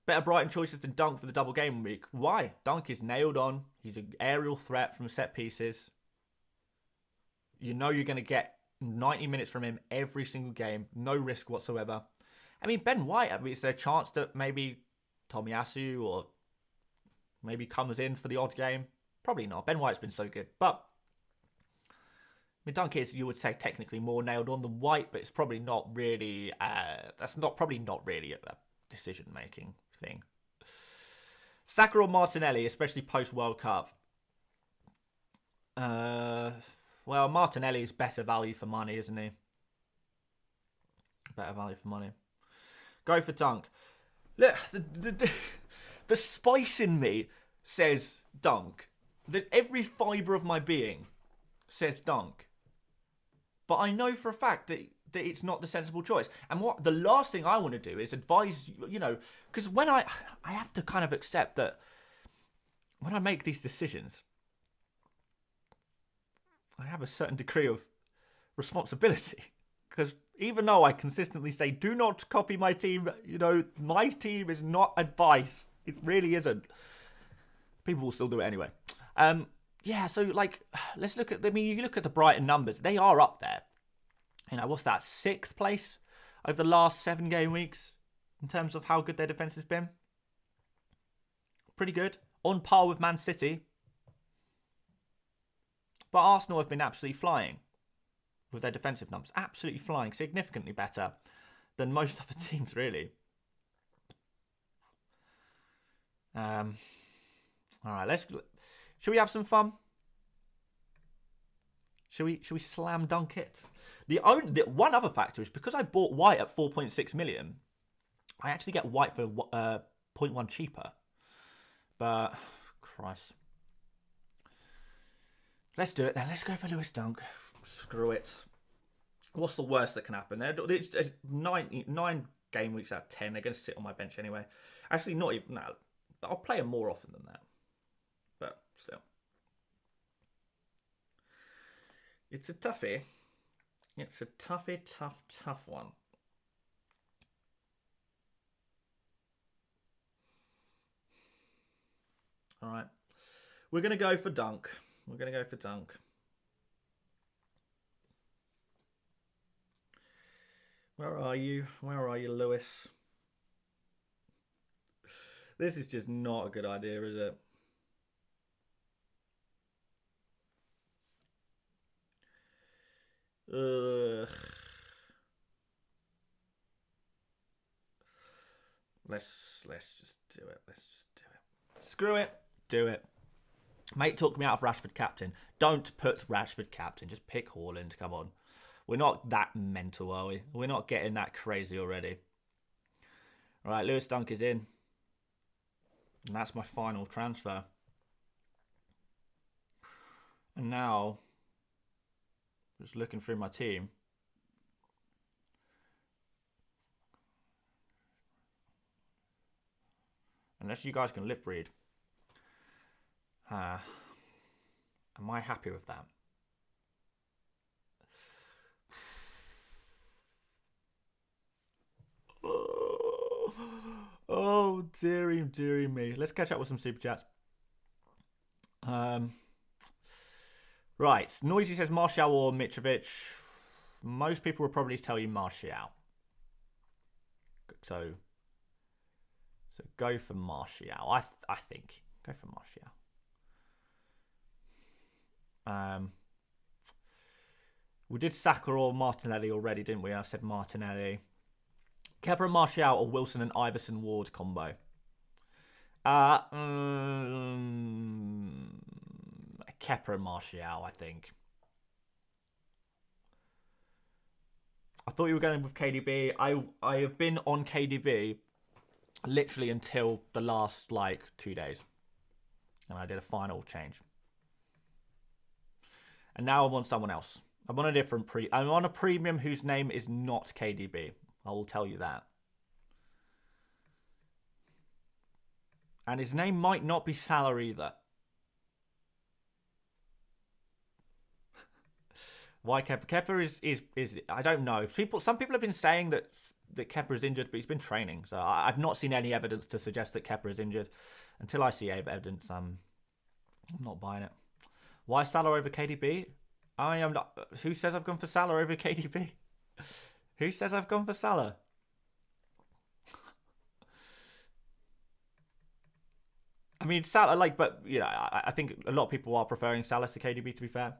Better Brighton choices than Dunk for the double game week. Why? Dunk is nailed on. He's an aerial threat from set pieces. You know you're going to get 90 minutes from him every single game. No risk whatsoever. I mean, Ben White, is there a chance that maybe Tomiyasu or maybe comes in for the odd game? Probably not. Ben White's been so good. But mean, Dunk is, you would say, technically more nailed on than White, but it's probably not really. Probably not really a decision-making thing. Saka or Martinelli, especially post-World Cup. Well, Martinelli is better value for money, isn't he? Better value for money. Go for Dunk. Look, the spice in me says Dunk. That every fibre of my being says Dunk. But I know for a fact that it's not the sensible choice. And what the last thing I want to do is advise, because when I have to kind of accept that when I make these decisions, I have a certain degree of responsibility. Because even though I consistently say, do not copy my team, my team is not advice. It really isn't. People will still do it anyway. So let's look at, you look at the Brighton numbers. They are up there. What's that? 6th place over the last 7 game weeks in terms of how good their defence has been. Pretty good. On par with Man City. But Arsenal have been absolutely flying with their defensive numbers. Absolutely flying. Significantly better than most other teams, really. All right, should we have some fun? Should we slam dunk it? The one other factor is because I bought White at 4.6 million, I actually get White for 0.1 cheaper. But Christ. Let's do it then. Let's go for Lewis Dunk. Screw it. What's the worst that can happen? It's 9 game weeks out of 10. They're going to sit on my bench anyway. Actually, not even. No, I'll play them more often than that. But still. It's a toughie. It's a tough one. All right. We're going to go for Dunk. Where are you, Lewis? This is just not a good idea, is it? Ugh. Let's just do it. Screw it. Do it. Mate talked me out of Rashford captain. Don't put Rashford captain. Just pick Haaland. Come on. We're not that mental, are we? We're not getting that crazy already. All right, Lewis Dunk is in. And that's my final transfer. And now, just looking through my team. Unless you guys can lip read. Am I happy with that? Oh, dearie me. Let's catch up with some super chats. Right. Noisy says Martial or Mitrovic. Most people will probably tell you Martial. So go for Martial. I think. Go for Martial. We did Saka or Martinelli already, didn't we? I said Martinelli. Kepa and Martial or Wilson and Iverson Ward combo? Kepa and Martial, I think. I thought you were going with KDB. I have been on KDB literally until the last 2 days. And I did a final change. And now I'm on someone else. I'm on a different I'm on a premium whose name is not KDB. I will tell you that. And his name might not be Salah either. Why Kepa? Kepa is I don't know. Some people have been saying that Kepa is injured, but he's been training. So I've not seen any evidence to suggest that Kepa is injured. Until I see evidence, I'm not buying it. Why Salah over KDB? I am not. Who says I've gone for Salah over KDB? Who says I've gone for Salah? I mean, Salah, but I think a lot of people are preferring Salah to KDB, to be fair.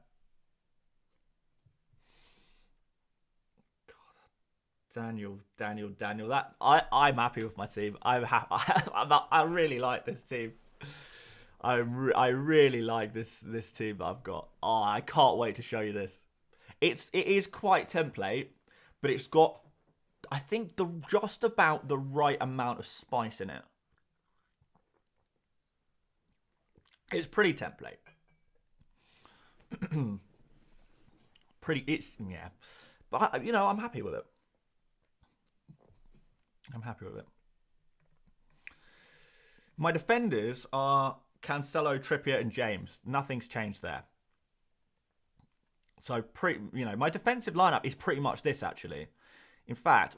Daniel. That I'm happy with my team. I really like this team. I really like this team that I've got. Oh, I can't wait to show you this. It is quite template, but it's got, I think, just about the right amount of spice in it. It's pretty template. Yeah. But, I'm happy with it. My defenders are Cancelo, Trippier, and James. Nothing's changed there. So, my defensive lineup is pretty much this, actually. In fact,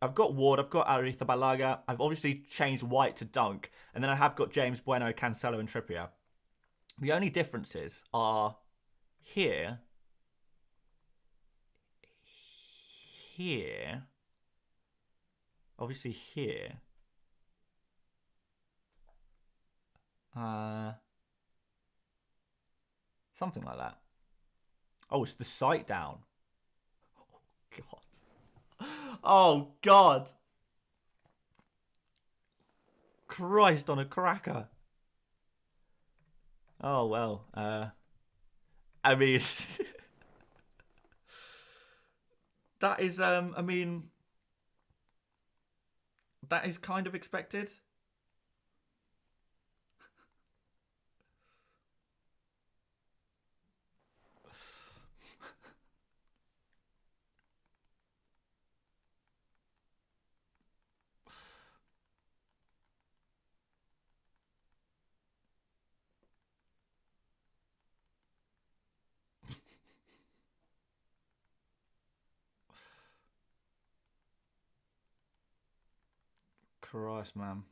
I've got Arrizabalaga. I've obviously changed White to Dunk. And then I have got James, Bueno, Cancelo, and Trippier. The only differences are here, obviously here, something like that. Oh, it's the sight down. Oh, God. Christ on a cracker. Oh, well. I mean... that is, that is kind of expected. Christ, man.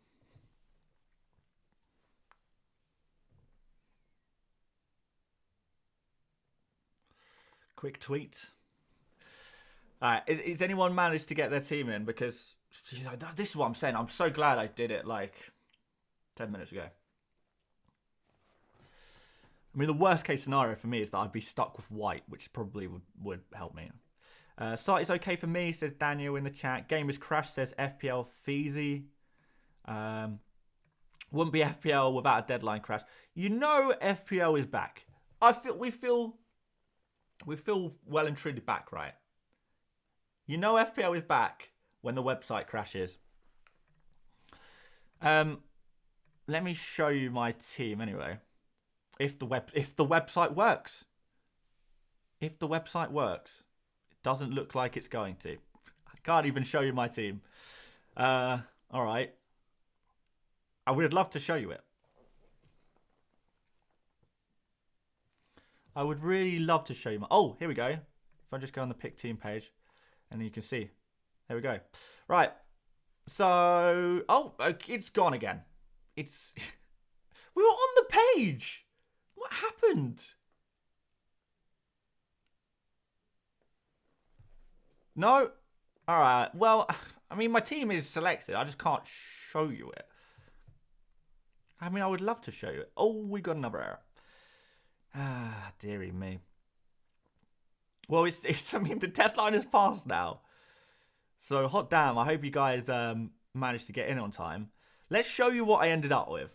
Quick tweet. Is anyone managed to get their team in? Because this is what I'm saying. I'm so glad I did it like 10 minutes ago. I mean, the worst case scenario for me is that I'd be stuck with White, which probably would help me. Site is okay for me, says Daniel in the chat. Game has crashed, says FPL Feezy. Wouldn't be FPL without a deadline crash. FPL is back. We feel well and truly back, right? FPL is back when the website crashes. Let me show you my team anyway. If the website works. If the website works. It doesn't look like it's going to. I can't even show you my team. All right. I would love to show you it. I would really love to show you my... Oh, here we go. If I just go on the pick team page, and then you can see. There we go. Right. So... Oh, it's gone again. It's... We were on the page. What happened? No? All right. Well, I mean, my team is selected. I just can't show you it. I mean, I would love to show you it. Oh, we got another error. Ah, dearie me. Well, I mean, the deadline is passed now. So, hot damn. I hope you guys managed to get in on time. Let's show you what I ended up with.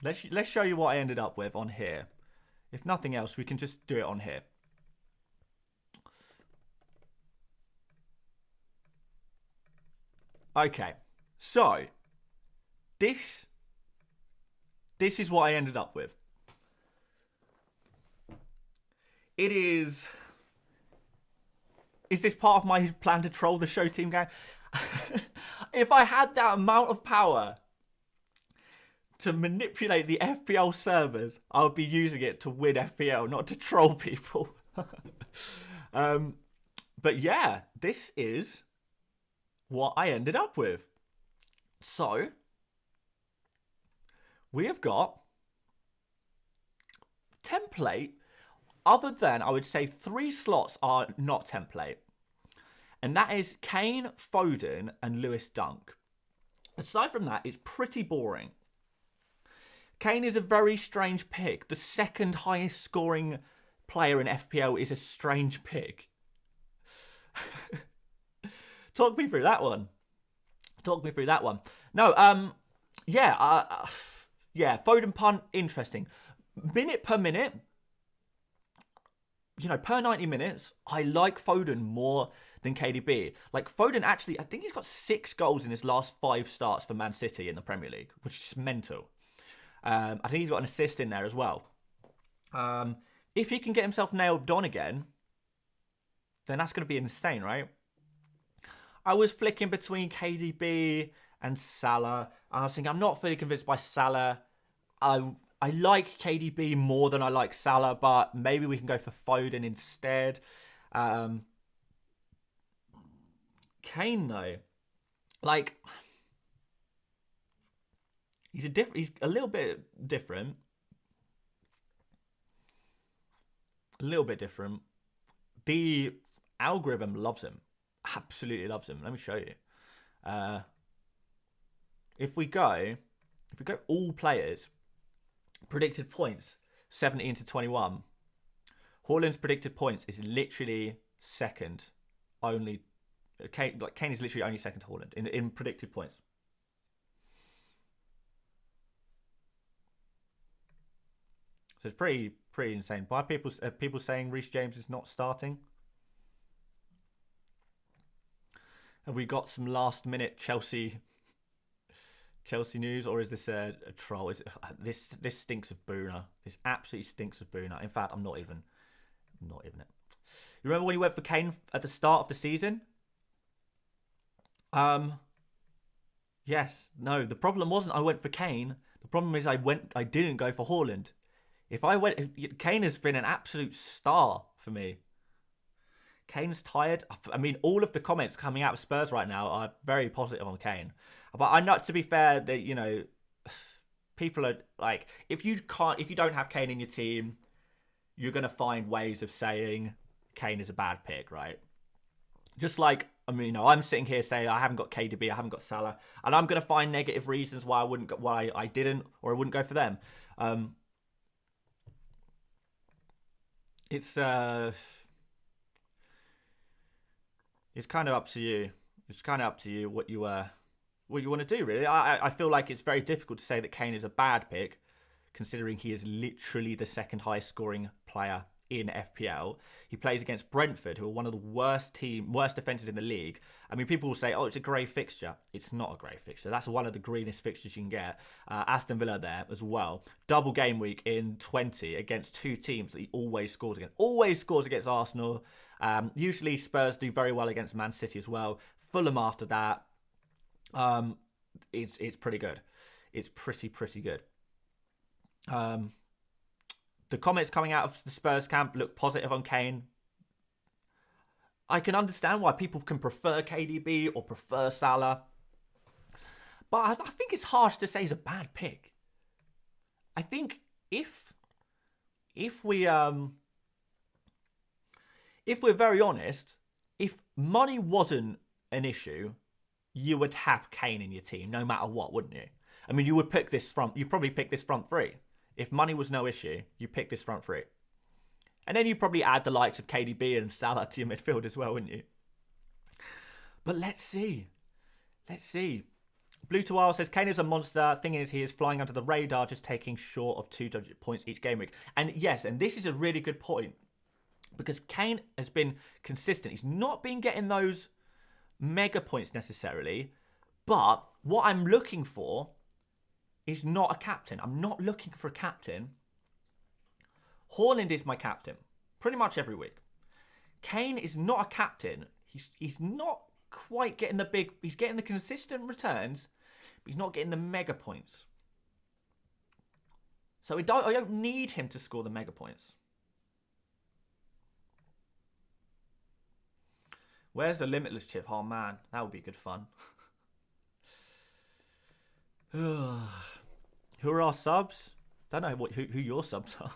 Let's show you what I ended up with on here. If nothing else, we can just do it on here. Okay. So, this is what I ended up with. It is... Is this part of my plan to troll the show team gang? If I had that amount of power to manipulate the FPL servers, I would be using it to win FPL, not to troll people. But yeah, this is what I ended up with. So, we have got template, other than, I would say, 3 slots are not template. And that is Kane, Foden, and Lewis Dunk. Aside from that, it's pretty boring. Kane is a very strange pick. The second highest scoring player in FPL is a strange pick. Talk me through that one. Talk me through that one. No, yeah, yeah, Foden punt, interesting. Minute per minute, you know, per 90 minutes, I like Foden more than KDB. Like, Foden actually, I think he's got 6 goals in his last 5 starts for Man City in the Premier League, which is mental. I think he's got an assist in there as well. If he can get himself nailed on again, then that's going to be insane, right? I was flicking between KDB and Salah. I was thinking, I'm not fully convinced by Salah. I like KDB more than I like Salah, but maybe we can go for Foden instead. Kane, though, like, he's a little bit different. A little bit different. The algorithm loves him. Absolutely loves him. Let me show you. If we go all players, predicted points 17 to 21. Haaland's predicted points is literally second. Only Kane is literally only second to Haaland in predicted points. So it's pretty insane. Why are people saying Reece James is not starting? Have we got some last minute Chelsea news, or is this a troll? Is it, this stinks of Boona. This absolutely stinks of Boona. In fact, I'm not even it. You remember when you went for Kane at the start of the season? Yes. No, the problem wasn't I went for Kane. The problem is I didn't go for Haaland. Kane has been an absolute star for me. Kane's tired. I mean, all of the comments coming out of Spurs right now are very positive on Kane. But I know, to be fair, that, you know, people are like, if you don't have Kane in your team, you're going to find ways of saying Kane is a bad pick, right? Just like, I mean, you know, I'm sitting here saying I haven't got KDB, I haven't got Salah, and I'm going to find negative reasons why I didn't, or I wouldn't go for them. It's kind of up to you. It's kind of up to you what you want to do, really. I feel like it's very difficult to say that Kane is a bad pick, considering he is literally the second highest scoring player in FPL. He plays against Brentford, who are one of the worst defences in the league. I mean, people will say, oh, it's a grey fixture. It's not a grey fixture. That's one of the greenest fixtures you can get. Aston Villa there as well. Double game week in 20 against 2 teams that he always scores against. Always scores against Arsenal. Usually Spurs do very well against Man City as well. Fulham after that. It's pretty good. It's pretty good. The comments coming out of the Spurs camp look positive on Kane. I can understand why people can prefer KDB or prefer Salah. But I think it's harsh to say he's a bad pick. I think if we're very honest, if money wasn't an issue, you would have Kane in your team no matter what, wouldn't you? I mean, you'd probably pick this front three. If money was no issue, you pick this front three. And then you probably add the likes of KDB and Salah to your midfield as well, wouldn't you? But let's see. Blue to Wild says, Kane is a monster. Thing is, he is flying under the radar, just taking short of 2 points each game week. And yes, and this is a really good point. Because Kane has been consistent. He's not been getting those mega points necessarily. But what I'm looking for is not a captain. I'm not looking for a captain. Haaland is my captain pretty much every week. Kane is not a captain. He's not quite getting he's getting the consistent returns, but he's not getting the mega points. So I don't need him to score the mega points. Where's the limitless chip? Oh man, that would be good fun. Who are our subs? Don't know who your subs are.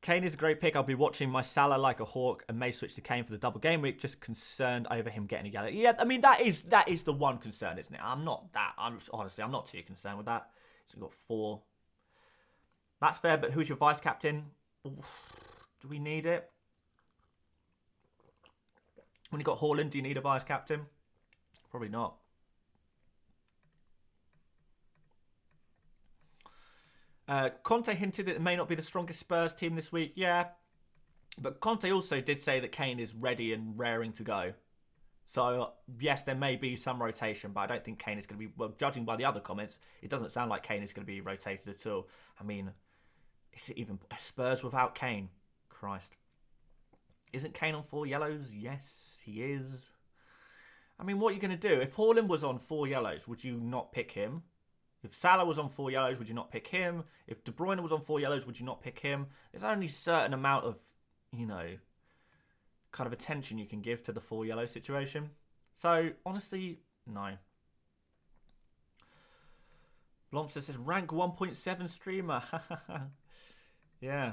Kane is a great pick. I'll be watching my Salah like a hawk and may switch to Kane for the double game week. Just concerned over him getting a yellow. Yeah, I mean, that is the one concern, isn't it? I'm not too concerned with that. So we've got 4. That's fair, but who's your vice captain? Oof, do we need it? When you got Haaland, do you need a vice captain? Probably not. Conte hinted it may not be the strongest Spurs team this week. Yeah, but Conte also did say that Kane is ready and raring to go. So, yes, there may be some rotation, but I don't think Kane is going to be... Well, judging by the other comments, it doesn't sound like Kane is going to be rotated at all. I mean, is it even Spurs without Kane? Christ. Isn't Kane on 4 yellows? Yes, he is. I mean, what are you going to do? If Haaland was on 4 yellows, would you not pick him? If Salah was on 4 yellows, would you not pick him? If De Bruyne was on 4 yellows, would you not pick him? There's only a certain amount of, kind of attention you can give to the 4 yellow situation. So, honestly, no. Blomster says, rank 1.7 streamer. Yeah.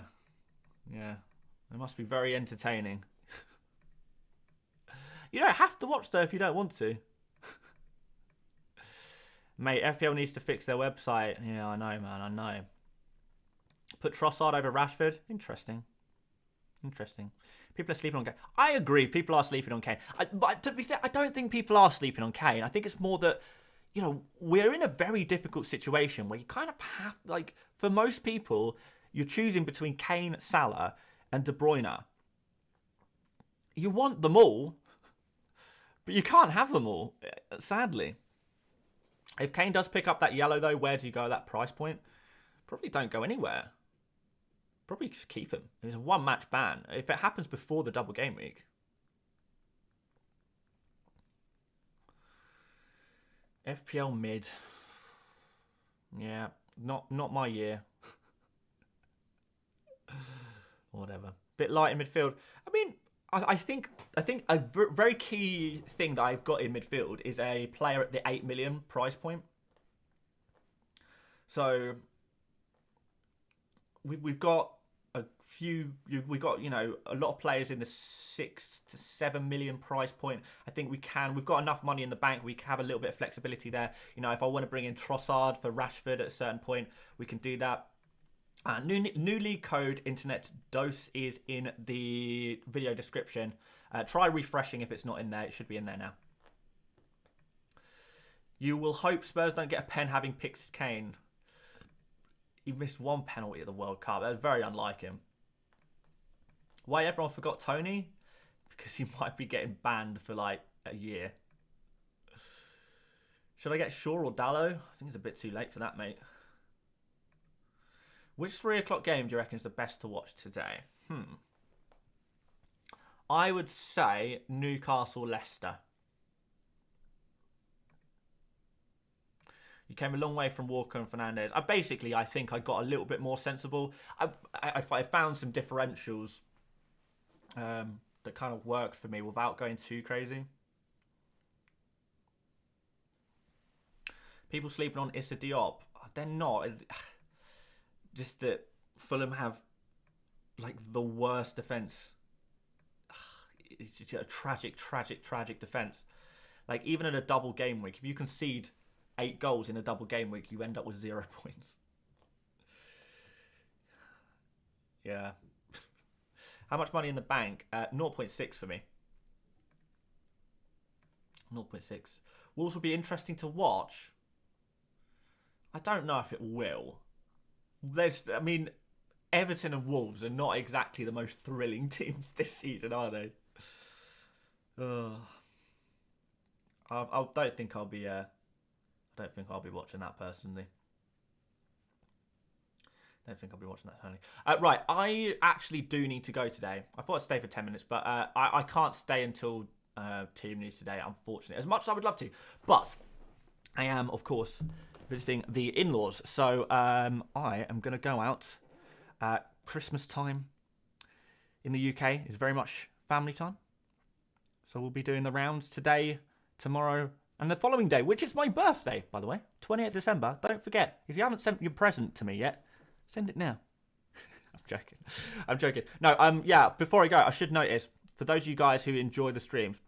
It must be very entertaining. You don't have to watch, though, if you don't want to. Mate, FPL needs to fix their website. Yeah, I know, man, I know. Put Trossard over Rashford. Interesting. People are sleeping on Kane. I agree, people are sleeping on Kane. But to be fair, I don't think people are sleeping on Kane. I think it's more that, we're in a very difficult situation where you kind of have, for most people, you're choosing between Kane, Salah, and De Bruyne. You want them all, but you can't have them all, sadly. If Kane does pick up that yellow, though, where do you go at that price point? Probably don't go anywhere. Probably just keep him. It's a 1-match ban. If it happens before the double game week. FPL mid. Yeah, not my year. Whatever. Bit light in midfield. I mean, I think a very key thing that I've got in midfield is a player at the 8 million price point. So we've got a we've got a lot of players in the 6 to 7 million price point. I think we've got enough money in the bank. We can have a little bit of flexibility there. If I want to bring in Trossard for Rashford at a certain point, we can do that. New league code internet dose is in the video description. Try refreshing if it's not in there. It should be in there now. You will hope Spurs don't get a pen having picked Kane. He missed 1 penalty at the World Cup. That was very unlike him. Why everyone forgot Tony? Because he might be getting banned for a year. Should I get Shaw or Dallo? I think it's a bit too late for that, mate. Which 3 o'clock game do you reckon is the best to watch today? I would say Newcastle-Leicester. You came a long way from Walker and Fernandes. I think I got a little bit more sensible. I found some differentials that kind of worked for me without going too crazy. People sleeping on Issa Diop. They're not. Just that Fulham have the worst defence. It's just a tragic defence. Even in a double game week, if you concede 8 goals in a double game week, you end up with 0 points. Yeah. How much money in the bank? 0.6 for me. 0.6. Wolves will be interesting to watch. I don't know if it will. Everton and Wolves are not exactly the most thrilling teams this season, are they? I don't think I'll be. I don't think I'll be watching that personally. Right, I actually do need to go today. I thought I'd stay for 10 minutes, but I can't stay until team news today, unfortunately. As much as I would love to, but I am, of course, visiting the in-laws. So I am going to go out at Christmas time in the UK. It's very much family time. So we'll be doing the rounds today, tomorrow, and the following day, which is my birthday, by the way, 28th December. Don't forget, if you haven't sent your present to me yet, send it now. I'm joking. No, yeah, before I go, I should notice, for those of you guys who enjoy the streams,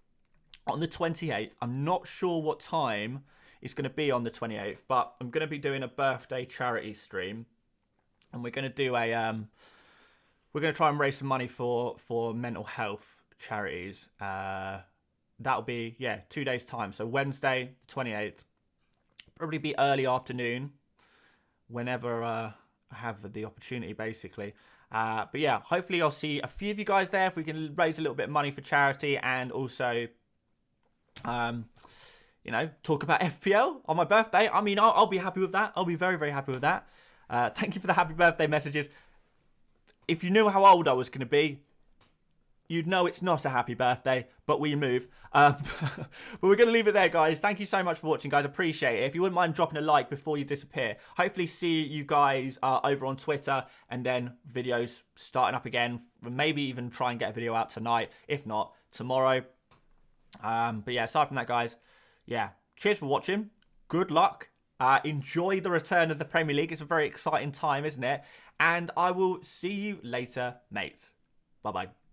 on the 28th, I'm not sure what time it's going to be on the 28th, but I'm going to be doing a birthday charity stream, and we're going to do we're going to try and raise some money for mental health charities. that'll be, yeah, 2 days time. So Wednesday, 28th. Probably be early afternoon whenever I have the opportunity, basically. But yeah, hopefully I'll see a few of you guys there if we can raise a little bit of money for charity, and also, you know, talk about FPL on my birthday. I mean, I'll be happy with that. I'll be very, very happy with that. Thank you for the happy birthday messages. If you knew how old I was going to be, you'd know it's not a happy birthday, but we move. But we're going to leave it there, guys. Thank you so much for watching, guys. Appreciate it. If you wouldn't mind dropping a like before you disappear. Hopefully see you guys over on Twitter, and then videos starting up again. Maybe even try and get a video out tonight. If not, tomorrow. But yeah, aside from that, guys, yeah, cheers for watching. Good luck. Enjoy the return of the Premier League. It's a very exciting time, isn't it? And I will see you later, mate. Bye-bye.